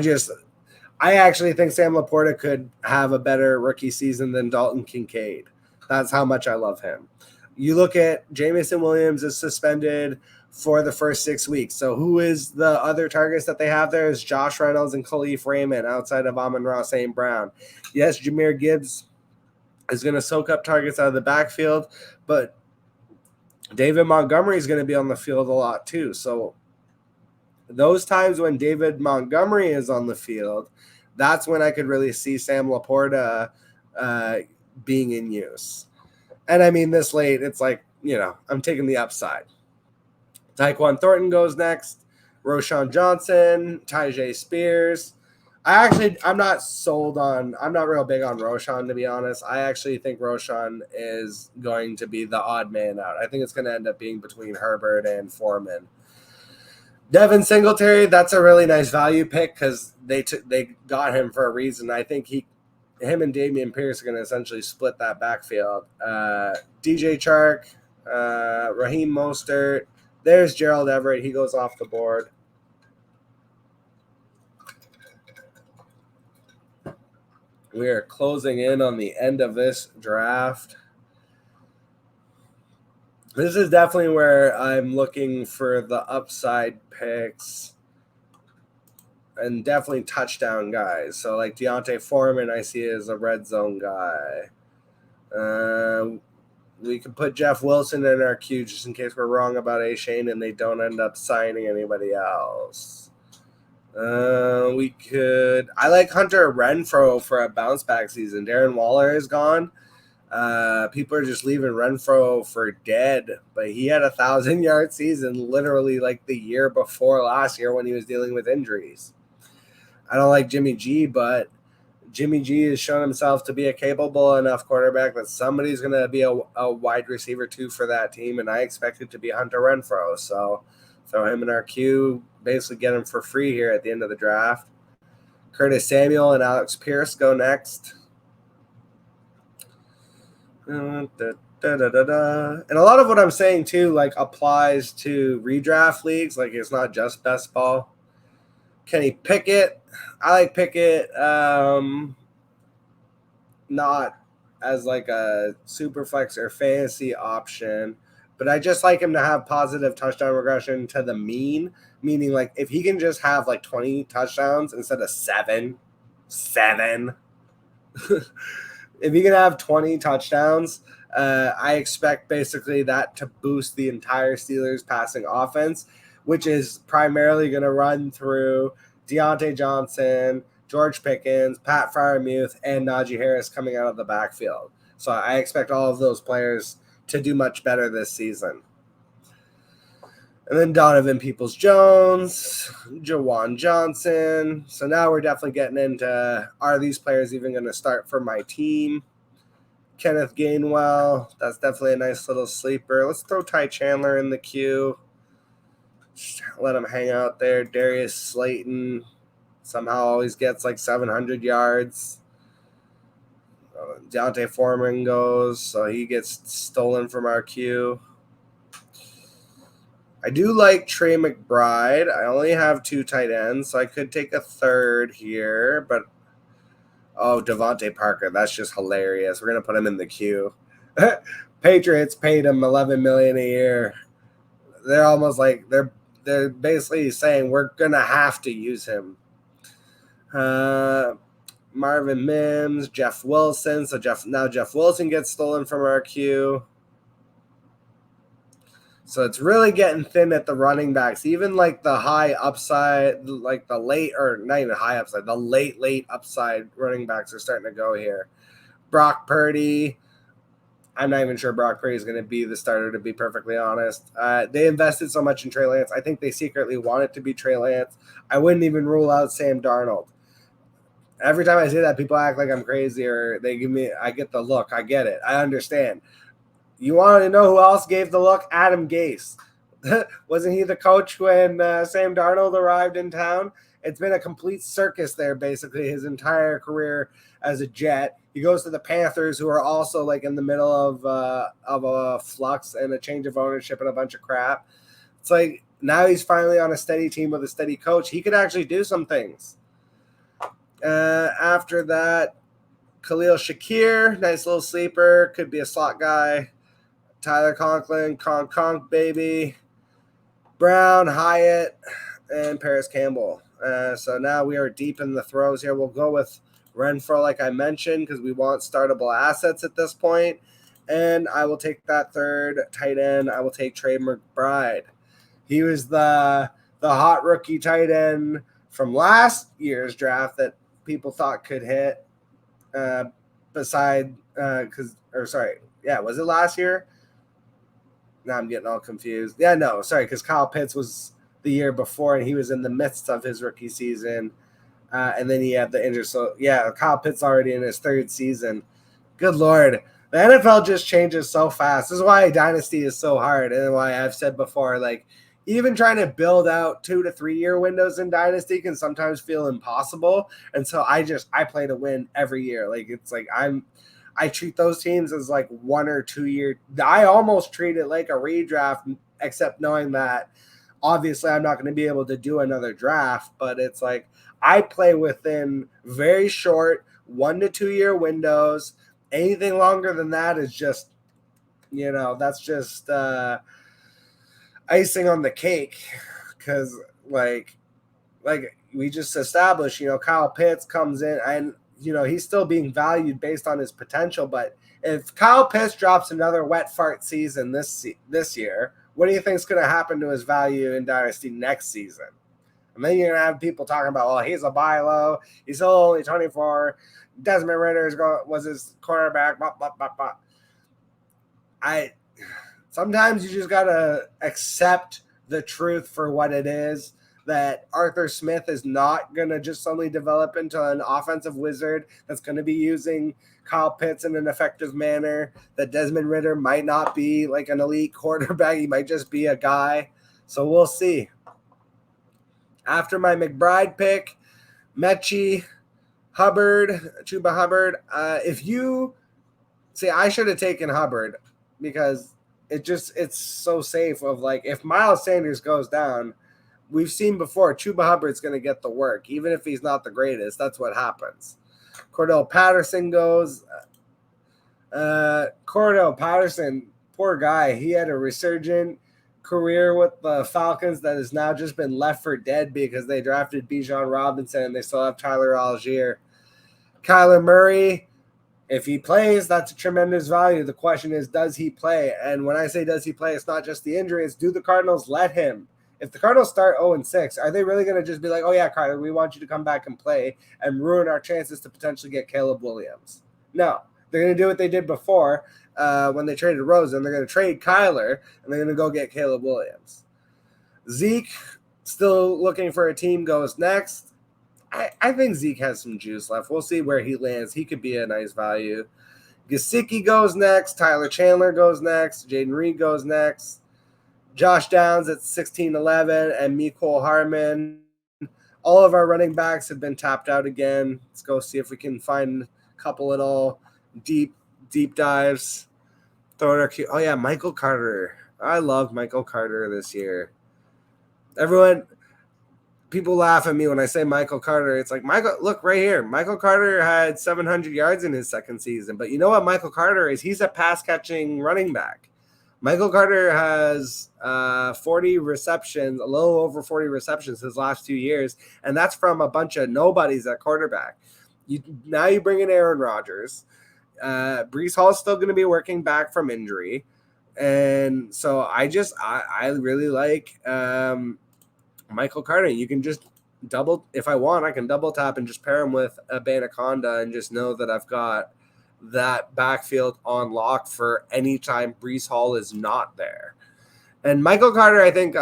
actually think Sam Laporta could have a better rookie season than Dalton Kincaid. That's how much I love him. You look at Jamison Williams is suspended for the first 6 weeks. So who is the other targets that they have there is Josh Reynolds and Khalif Raymond outside of Amon-Ra St. Brown. Yes, Jahmyr Gibbs is going to soak up targets out of the backfield, but David Montgomery is going to be on the field a lot too. So those times when David Montgomery is on the field, that's when I could really see Sam Laporta being in use. And I mean, this late, it's like, I'm taking the upside. Tyquan Thornton goes next. Roshan Johnson, Tyjae Spears. I'm not sold on, I'm not real big on Roshan, to be honest. I actually think Roshan is going to be the odd man out. I think it's going to end up being between Herbert and Foreman. Devin Singletary, that's a really nice value pick because they got him for a reason. I think him and Dameon Pierce are going to essentially split that backfield. DJ Chark, Raheem Mostert. There's Gerald Everett. He goes off the board. We are closing in on the end of this draft. This is definitely where I'm looking for the upside picks and definitely touchdown guys. So like Deontay Foreman, I see as a red zone guy. We could put Jeff Wilson in our queue just in case we're wrong about A-Shane and they don't end up signing anybody else. I like Hunter Renfrow for a bounce back season. Darren Waller is gone. People are just leaving Renfrow for dead, but he had 1,000-yard season literally like the year before last year when he was dealing with injuries. I don't like Jimmy G, but Jimmy G has shown himself to be a capable enough quarterback that somebody's going to be a wide receiver too for that team, and I expect it to be Hunter Renfrow. So throw him in our queue, basically get him for free here at the end of the draft. Curtis Samuel and Alex Pierce go next. And a lot of what I'm saying too, like applies to redraft leagues. Like it's not just best ball. Kenny Pickett, I like Pickett, not as like a super flex or fantasy option, but I just like him to have positive touchdown regression to the mean, meaning like if he can just have like 20 touchdowns instead of seven. If he can have 20 touchdowns, I expect basically that to boost the entire Steelers passing offense, which is primarily going to run through Deontay Johnson, George Pickens, Pat Freiermuth, and Najee Harris coming out of the backfield. So I expect all of those players to do much better this season. And then Donovan Peoples-Jones, Jawan Johnson. So now we're definitely getting into, are these players even going to start for my team? Kenneth Gainwell, that's definitely a nice little sleeper. Let's throw Ty Chandler in the queue. Just let him hang out there. Darius Slayton somehow always gets like 700 yards. Deontay Foreman goes, so he gets stolen from our queue. I do like Trey McBride. I only have 2 tight ends, so I could take a third here, but Oh, Devontae Parker. That's just hilarious. We're going to put him in the queue. Patriots paid him $11 million a year. They're almost like they're basically saying we're going to have to use him. Marvin Mims, Jeff Wilson. So Jeff Wilson gets stolen from our queue. So it's really getting thin at the running backs. Even like the high upside, like the late, or not even high upside, the late upside running backs are starting to go here. Brock Purdy. I'm not even sure Brock Purdy is going to be the starter, to be perfectly honest. They invested so much in Trey Lance. I think they secretly want it to be Trey Lance. I wouldn't even rule out Sam Darnold. Every time I say that, people act like I'm crazy, or I get the look. I get it. I understand. You want to know who else gave the look? Adam Gase. Wasn't he the coach when Sam Darnold arrived in town? It's been a complete circus there, basically, his entire career as a Jet. He goes to the Panthers, who are also like in the middle of a flux and a change of ownership and a bunch of crap. It's like now he's finally on a steady team with a steady coach. He could actually do some things. After that, Khalil Shakir, nice little sleeper, could be a slot guy. Tyler Conklin, Conk baby, Brown, Hyatt, and Paris Campbell. So now we are deep in the throws here. We'll go with Renfro, like I mentioned, because we want startable assets at this point. And I will take that third tight end. I will take Trey McBride. He was the hot rookie tight end from last year's draft that people thought could hit. Was it last year? Now I'm getting all confused. Yeah, no, sorry, because Kyle Pitts was the year before, and he was in the midst of his rookie season, and then he had the injury. So, yeah, Kyle Pitts already in his third season. Good Lord. The NFL just changes so fast. This is why Dynasty is so hard, and why I've said before, like, even trying to build out 2 to 3 year windows in Dynasty can sometimes feel impossible. And so I play to win every year. Like, it's like I treat those teams as like 1 or 2 year. I almost treat it like a redraft, except knowing that obviously I'm not going to be able to do another draft, but it's like I play within very short 1 to 2 year windows. Anything longer than that is just, that's just icing on the cake, because like we just established, Kyle Pitts comes in and he's still being valued based on his potential. But if Kyle Pitts drops another wet fart season this year, what do you think is going to happen to his value in Dynasty next season? And then you're going to have people talking about, well, he's a buy low. He's still only 24. Desmond Ritter was his quarterback. Blah, blah, blah, blah. Sometimes you just got to accept the truth for what it is, that Arthur Smith is not going to just suddenly develop into an offensive wizard that's going to be using Kyle Pitts in an effective manner, that Desmond Ritter might not be like an elite quarterback. He might just be a guy. So we'll see. After my McBride pick, Chuba Hubbard. I should have taken Hubbard, because it's so safe of like, if Miles Sanders goes down, we've seen before, Chuba Hubbard's going to get the work. Even if he's not the greatest, that's what happens. Cordell Patterson goes. Cordell Patterson, poor guy. He had a resurgent career with the Falcons that has now just been left for dead because they drafted Bijan Robinson and they still have Tyler Algier. Kyler Murray, if he plays, that's a tremendous value. The question is, does he play? And when I say does he play, it's not just the injury. It's, do the Cardinals let him? If the Cardinals start 0-6, are they really going to just be like, oh, yeah, Kyler, we want you to come back and play, and ruin our chances to potentially get Caleb Williams? No. They're going to do what they did before when they traded Rosen. They're going to trade Kyler, and they're going to go get Caleb Williams. Zeke, still looking for a team, goes next. I think Zeke has some juice left. We'll see where he lands. He could be a nice value. Gesicki goes next. Tyler Chandler goes next. Jaden Reed goes next. Josh Downs at 16-11, and Mecole Hardman. All of our running backs have been tapped out again. Let's go see if we can find a couple little deep dives. Oh, yeah, Michael Carter. I love Michael Carter this year. Everyone, people laugh at me when I say Michael Carter. It's like, Michael, look right here. Michael Carter had 700 yards in his second season. But you know what Michael Carter is? He's a pass-catching running back. Michael Carter has 40 receptions, a little over 40 receptions his last 2 years, and that's from a bunch of nobodies at quarterback. Now you bring in Aaron Rodgers. Breece Hall is still going to be working back from injury. And so I really like Michael Carter. You can just if I want, I can double tap and just pair him with a Anaconda and just know that I've got that backfield on lock for any time Breece Hall is not there. And Michael Carter, I think,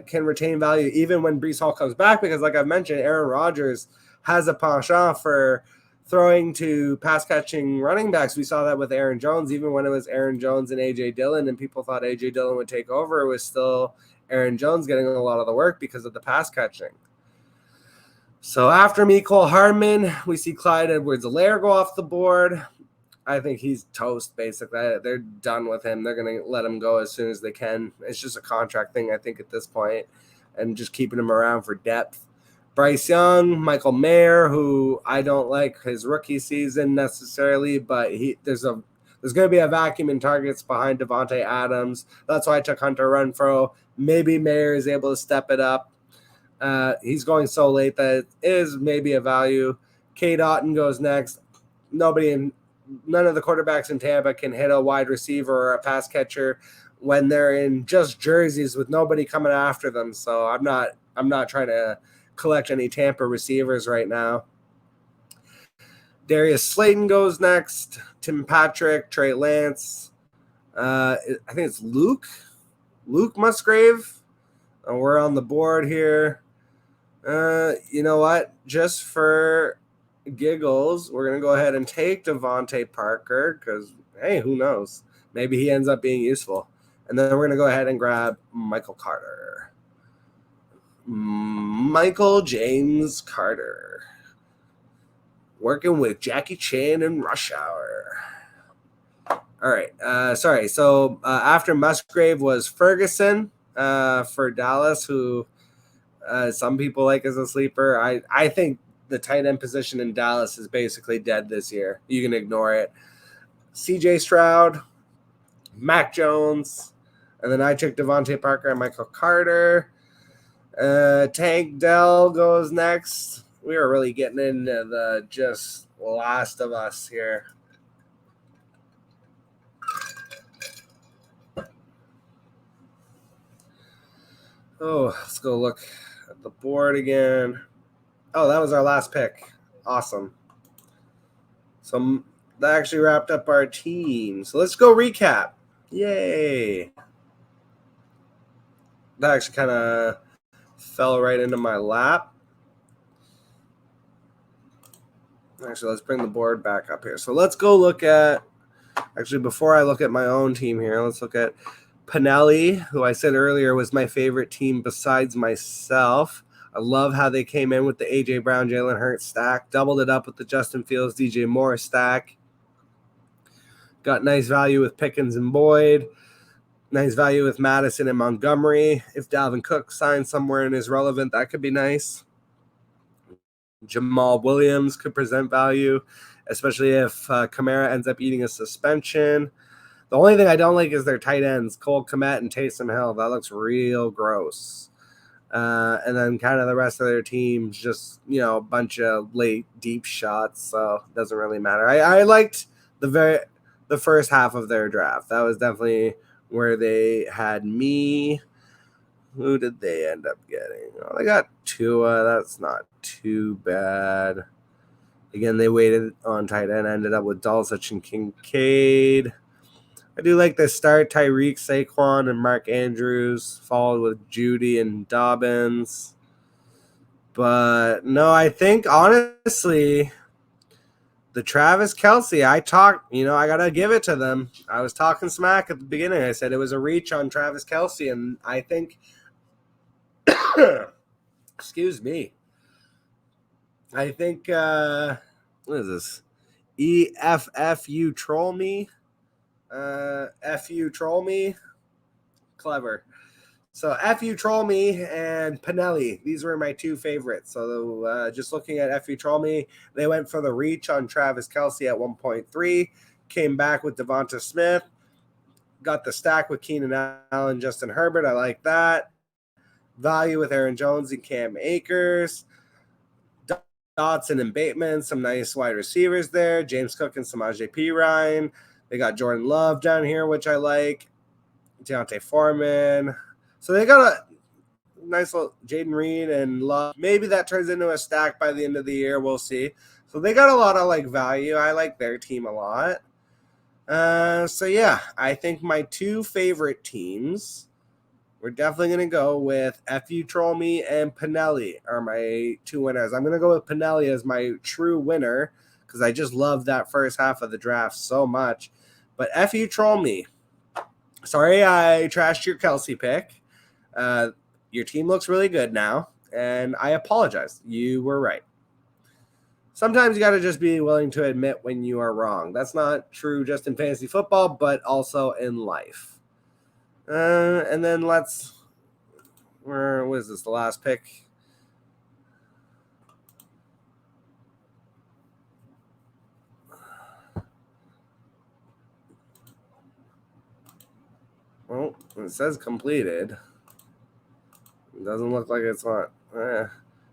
can retain value even when Breece Hall comes back because, like I've mentioned, Aaron Rodgers has a penchant for throwing to pass-catching running backs. We saw that with Aaron Jones, even when it was Aaron Jones and A.J. Dillon, and people thought A.J. Dillon would take over. It was still Aaron Jones getting a lot of the work because of the pass-catching. So after Mecole Hardman, we see Clyde Edwards-Helaire go off the board. I think he's toast, basically. They're done with him. They're going to let him go as soon as they can. It's just a contract thing, I think, at this point, and just keeping him around for depth. Bryce Young, Michael Mayer, who I don't like his rookie season necessarily, but there's going to be a vacuum in targets behind Devontae Adams. That's why I took Hunter Renfrow. Maybe Mayer is able to step it up. He's going so late that it is maybe a value. Cade Otton goes next. None of the quarterbacks in Tampa can hit a wide receiver or a pass catcher when they're in just jerseys with nobody coming after them. So I'm not trying to collect any Tampa receivers right now. Darius Slayton goes next. Tim Patrick, Trey Lance. I think it's Luke Musgrave. We're on the board here. You know what? Just for giggles, we're going to go ahead and take Devontae Parker because, hey, who knows? Maybe he ends up being useful. And then we're going to go ahead and grab Michael Carter. Michael James Carter. Working with Jackie Chan in Rush Hour. All right. Sorry. So after Musgrave was Ferguson for Dallas, who some people like as a sleeper. I think the tight end position in Dallas is basically dead this year. You can ignore it. CJ Stroud, Mac Jones, and then I took Devontae Parker and Michael Carter. Tank Dell goes next. We are really getting into the just last of us here. Oh, let's go look at the board again. Oh, that was our last pick. Awesome. So that actually wrapped up our team. So let's go recap. Yay. That actually kind of fell right into my lap. Actually, let's bring the board back up here. So let's go look at, actually, before I look at my own team here, let's look at Pinelli, who I said earlier was my favorite team besides myself. I love how they came in with the A.J. Brown, Jalen Hurts stack, doubled it up with the Justin Fields, DJ Moore stack. Got nice value with Pickens and Boyd. Nice value with Madison and Montgomery. If Dalvin Cook signs somewhere and is relevant, that could be nice. Jamal Williams could present value, especially if Kamara ends up eating a suspension. The only thing I don't like is their tight ends, Cole Kmet and Taysom Hill. That looks real gross. And then kind of the rest of their team, just, a bunch of late deep shots, so it doesn't really matter. I liked the first half of their draft. That was definitely where they had me. Who did they end up getting? Oh, they got Tua. That's not too bad. Again, they waited on tight end, ended up with Dulcich and Kincaid. I do like the start, Tyreek, Saquon, and Mark Andrews, followed with Judy and Dobbins. But no, I think honestly, the Travis Kelce, I got to give it to them. I was talking smack at the beginning. I said it was a reach on Travis Kelce, and I think, excuse me, I think, what is this? EFFU troll me? FU troll me? Clever. So F.U. Troll Me and Pinelli. These were my two favorites. So just looking at F.U. Troll Me, they went for the reach on Travis Kelce at 1.3, came back with Devonta Smith, got the stack with Keenan Allen, Justin Herbert. I like that. Value with Aaron Jones and Cam Akers. Dotson and Bateman, some nice wide receivers there. James Cook and Samaje Perine. They got Jordan Love down here, which I like. Deontay Foreman. So they got a nice little Jaden Reed and Love. Maybe that turns into a stack by the end of the year. We'll see. So they got a lot of like value. I like their team a lot. So yeah, I think my two favorite teams, we're definitely going to go with F.U. Troll Me and Pinelli are my two winners. I'm going to go with Pinelli as my true winner because I just love that first half of the draft so much. But F.U. Troll Me. Sorry I trashed your Kelce pick. Your team looks really good now, and I apologize. You were right. Sometimes you got to just be willing to admit when you are wrong. That's not true just in fantasy football, but also in life. And then what is this, the last pick? Well, it says completed. It doesn't look like it's on.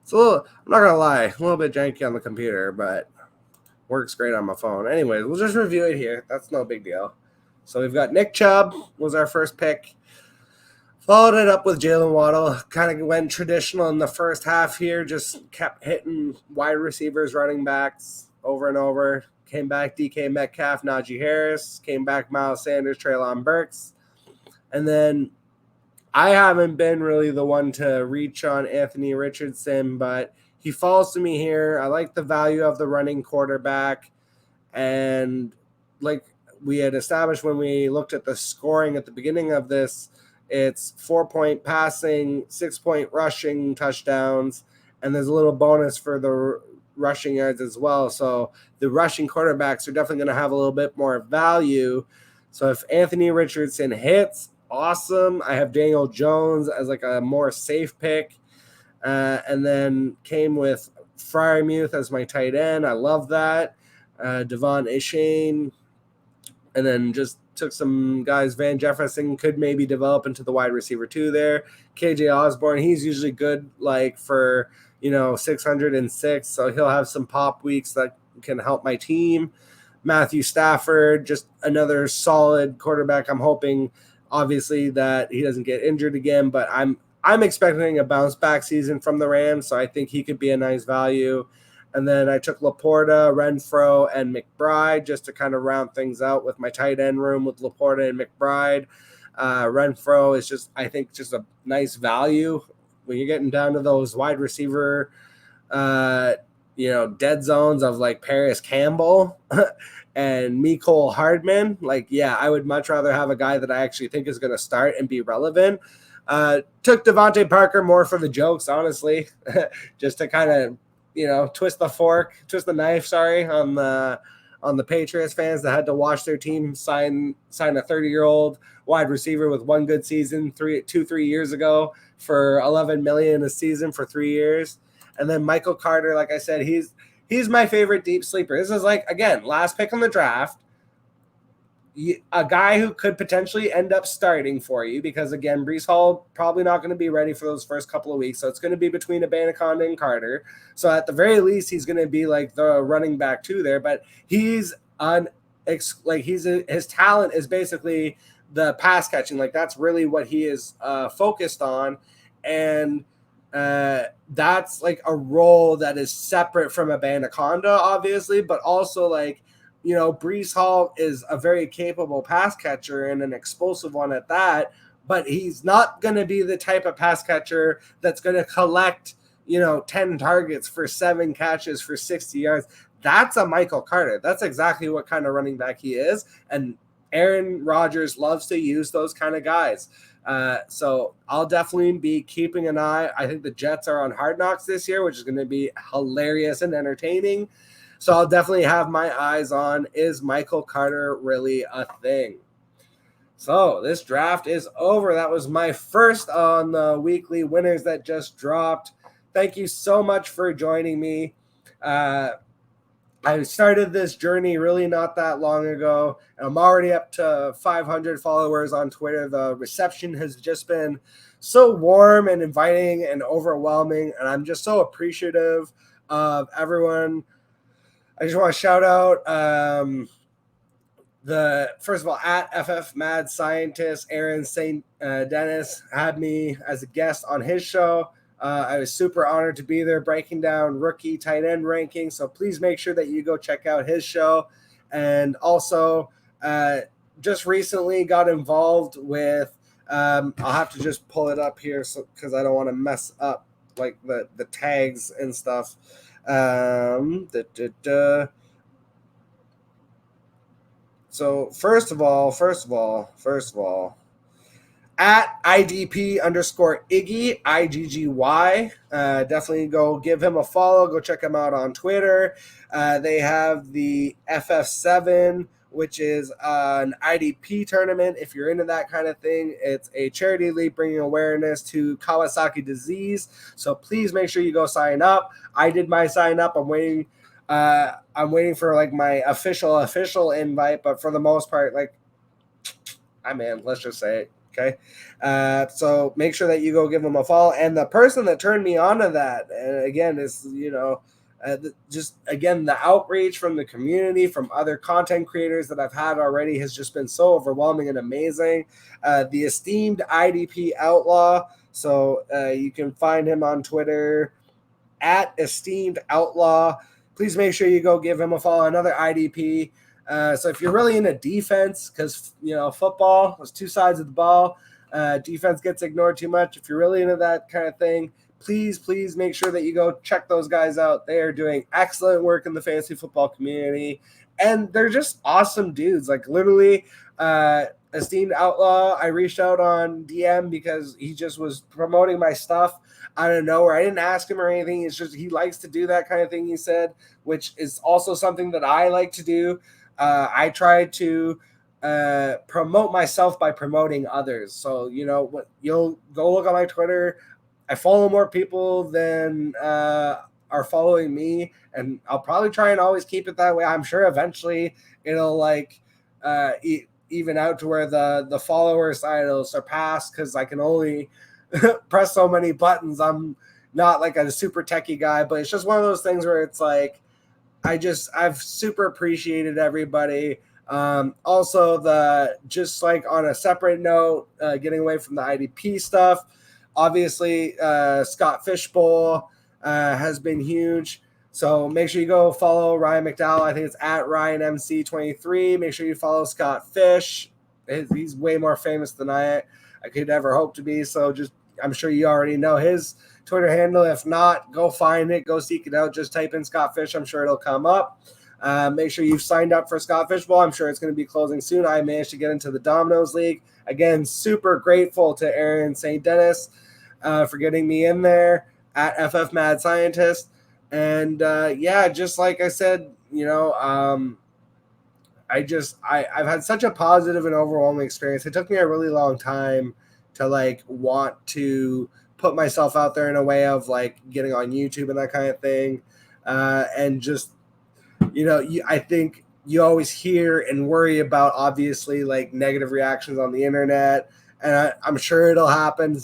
It's a little, I'm not going to lie, a little bit janky on the computer, but works great on my phone. Anyways, we'll just review it here. That's no big deal. So we've got Nick Chubb was our first pick. Followed it up with Jalen Waddle. Kind of went traditional in the first half here. Just kept hitting wide receivers, running backs over and over. Came back DK Metcalf, Najee Harris. Came back Miles Sanders, Treylon Burks. And then I haven't been really the one to reach on Anthony Richardson, but he falls to me here. I like the value of the running quarterback. And like we had established when we looked at the scoring at the beginning of this, it's 4-point passing, 6-point rushing touchdowns, and there's a little bonus for the rushing yards as well. So the rushing quarterbacks are definitely going to have a little bit more value. So if Anthony Richardson hits, awesome. I have Daniel Jones as like a more safe pick. And then came with Freiermuth as my tight end. I love that. Devon Achane. And then just took some guys. Van Jefferson could maybe develop into the wide receiver too there. KJ Osborne, he's usually good like for, 606. So he'll have some pop weeks that can help my team. Matthew Stafford, just another solid quarterback. I'm hoping obviously that he doesn't get injured again, but I'm expecting a bounce back season from the Rams. So I think he could be a nice value. And then I took Laporta, Renfro, and McBride just to kind of round things out with my tight end room with Laporta and McBride. Renfro is just, I think, just a nice value when you're getting down to those wide receiver, dead zones of like Paris Campbell and Mecole Hardman. Like, yeah, I would much rather have a guy that I actually think is going to start and be relevant. Took Devontae Parker more for the jokes, honestly, just to kind of, twist the knife, on the Patriots fans that had to watch their team sign a 30-year-old wide receiver with one good season 3 years ago for $11 million a season for 3 years. And then Michael Carter, like I said, he's my favorite deep sleeper. This is like, again, last pick in the draft. A guy who could potentially end up starting for you because, again, Breece Hall probably not going to be ready for those first couple of weeks. So it's going to be between Abanikanda and Carter. So at the very least, he's going to be like the running back too there. But his talent is basically the pass catching. Like that's really what he is focused on. And that's like a role that is separate from Abanikanda, obviously, but also like, Breece Hall is a very capable pass catcher and an explosive one at that, but he's not going to be the type of pass catcher that's going to collect, 10 targets for 7 catches for 60 yards. That's a Michael Carter. That's exactly what kind of running back he is. And Aaron Rodgers loves to use those kind of guys. So I'll definitely be keeping an eye. I think the Jets are on Hard Knocks this year, which is going to be hilarious and entertaining. So I'll definitely have my eyes on, is Michael Carter really a thing? So this draft is over. That was my first on the weekly winners that just dropped. Thank you so much for joining me. I started this journey really not that long ago, and I'm already up to 500 followers on Twitter. The reception has just been so warm and inviting and overwhelming, and I'm just so appreciative of everyone. I just want to shout out the first of all at FF Mad Scientist Aaron St. Dennis had me as a guest on his show. I was super honored to be there breaking down rookie tight end rankings. So please make sure that you go check out his show. And also, just recently got involved with. I'll have to just pull it up here because I don't want to mess up like the tags and stuff. So first of all, at IDP underscore Iggy, IGGY. Definitely go give him a follow. Go check him out on Twitter. They have the FF7, which is an IDP tournament. If you're into that kind of thing, it's a charity league bringing awareness to Kawasaki disease. So please make sure you go sign up. I did my sign up. I'm waiting for like my official invite, but for the most part, like, I'm in. Let's just say it. Okay. So make sure that you go give them a follow. And the person that turned me on to that, again, is, just again, the outreach from the community, from other content creators that I've had already has just been so overwhelming and amazing. The esteemed IDP Outlaw. So you can find him on Twitter at esteemed Outlaw. Please make sure you go give him a follow. Another IDP. So if you're really into defense, because football is two sides of the ball, defense gets ignored too much. If you're really into that kind of thing, please make sure that you go check those guys out. They are doing excellent work in the fantasy football community, and they're just awesome dudes. Like literally, esteemed Outlaw, I reached out on DM because he just was promoting my stuff out of nowhere. I didn't ask him or anything. It's just he likes to do that kind of thing, he said, which is also something that I like to do. I try to promote myself by promoting others. So, you'll go look on my Twitter. I follow more people than are following me, and I'll probably try and always keep it that way. I'm sure eventually it'll even out to where the follower side will surpass, because I can only press so many buttons. I'm not like a super techie guy, but it's just one of those things where it's like, I've super appreciated everybody. Also, just like on a separate note, getting away from the IDP stuff, obviously, Scott Fishbowl has been huge. So make sure you go follow Ryan McDowell. I think it's at RyanMC23. Make sure you follow Scott Fish. He's way more famous than I could ever hope to be. So I'm sure you already know his Twitter handle. If not, go find it, go seek it out. Just type in Scott Fish. I'm sure it'll come up. Make sure you've signed up for Scott Fishbowl. I'm sure it's going to be closing soon. I managed to get into the Dominoes League. Again, super grateful to Aaron St. Dennis for getting me in there at FF Mad Scientist. And just like I said, I've had such a positive and overwhelming experience. It took me a really long time to want to put myself out there in a way of getting on YouTube and that kind of thing. And just, I think you always hear and worry about obviously negative reactions on the internet. And I'm sure it'll happen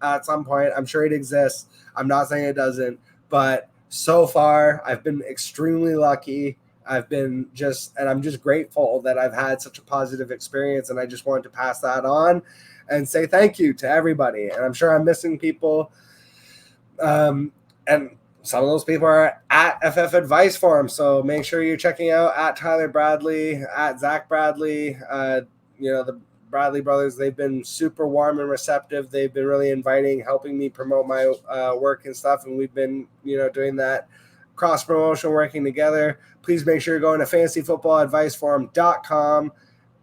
at some point. I'm sure it exists. I'm not saying it doesn't, but so far I've been extremely lucky. I'm just grateful that I've had such a positive experience, and I just wanted to pass that on and say thank you to everybody. And I'm sure I'm missing people. And some of those people are at FF Advice Forum. So make sure you're checking out at Tyler Bradley, at Zach Bradley. The Bradley brothers, they've been super warm and receptive. They've been really inviting, helping me promote my work and stuff. And we've been, doing that cross promotion, working together. Please make sure you're going to fantasyfootballadviceforum.com.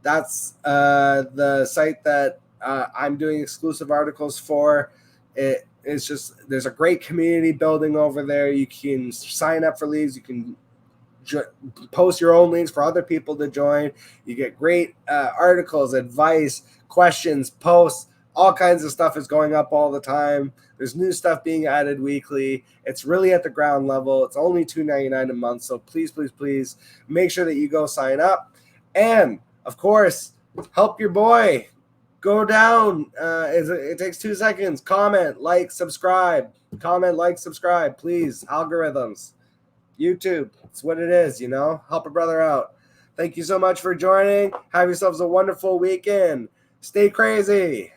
That's the site that I'm doing exclusive articles for. It's just, there's a great community building over there. You can sign up for leagues. You can post your own links for other people to join. You get great articles, advice, questions, posts. All kinds of stuff is going up all the time. There's new stuff being added weekly. It's really at the ground level. It's only $2.99 a month. So please, please, please make sure that you go sign up. And of course, help your boy. Go down. It takes 2 seconds. Comment, like, subscribe. Comment, like, subscribe. Please. Algorithms. YouTube. It's what it is, Help a brother out. Thank you so much for joining. Have yourselves a wonderful weekend. Stay crazy.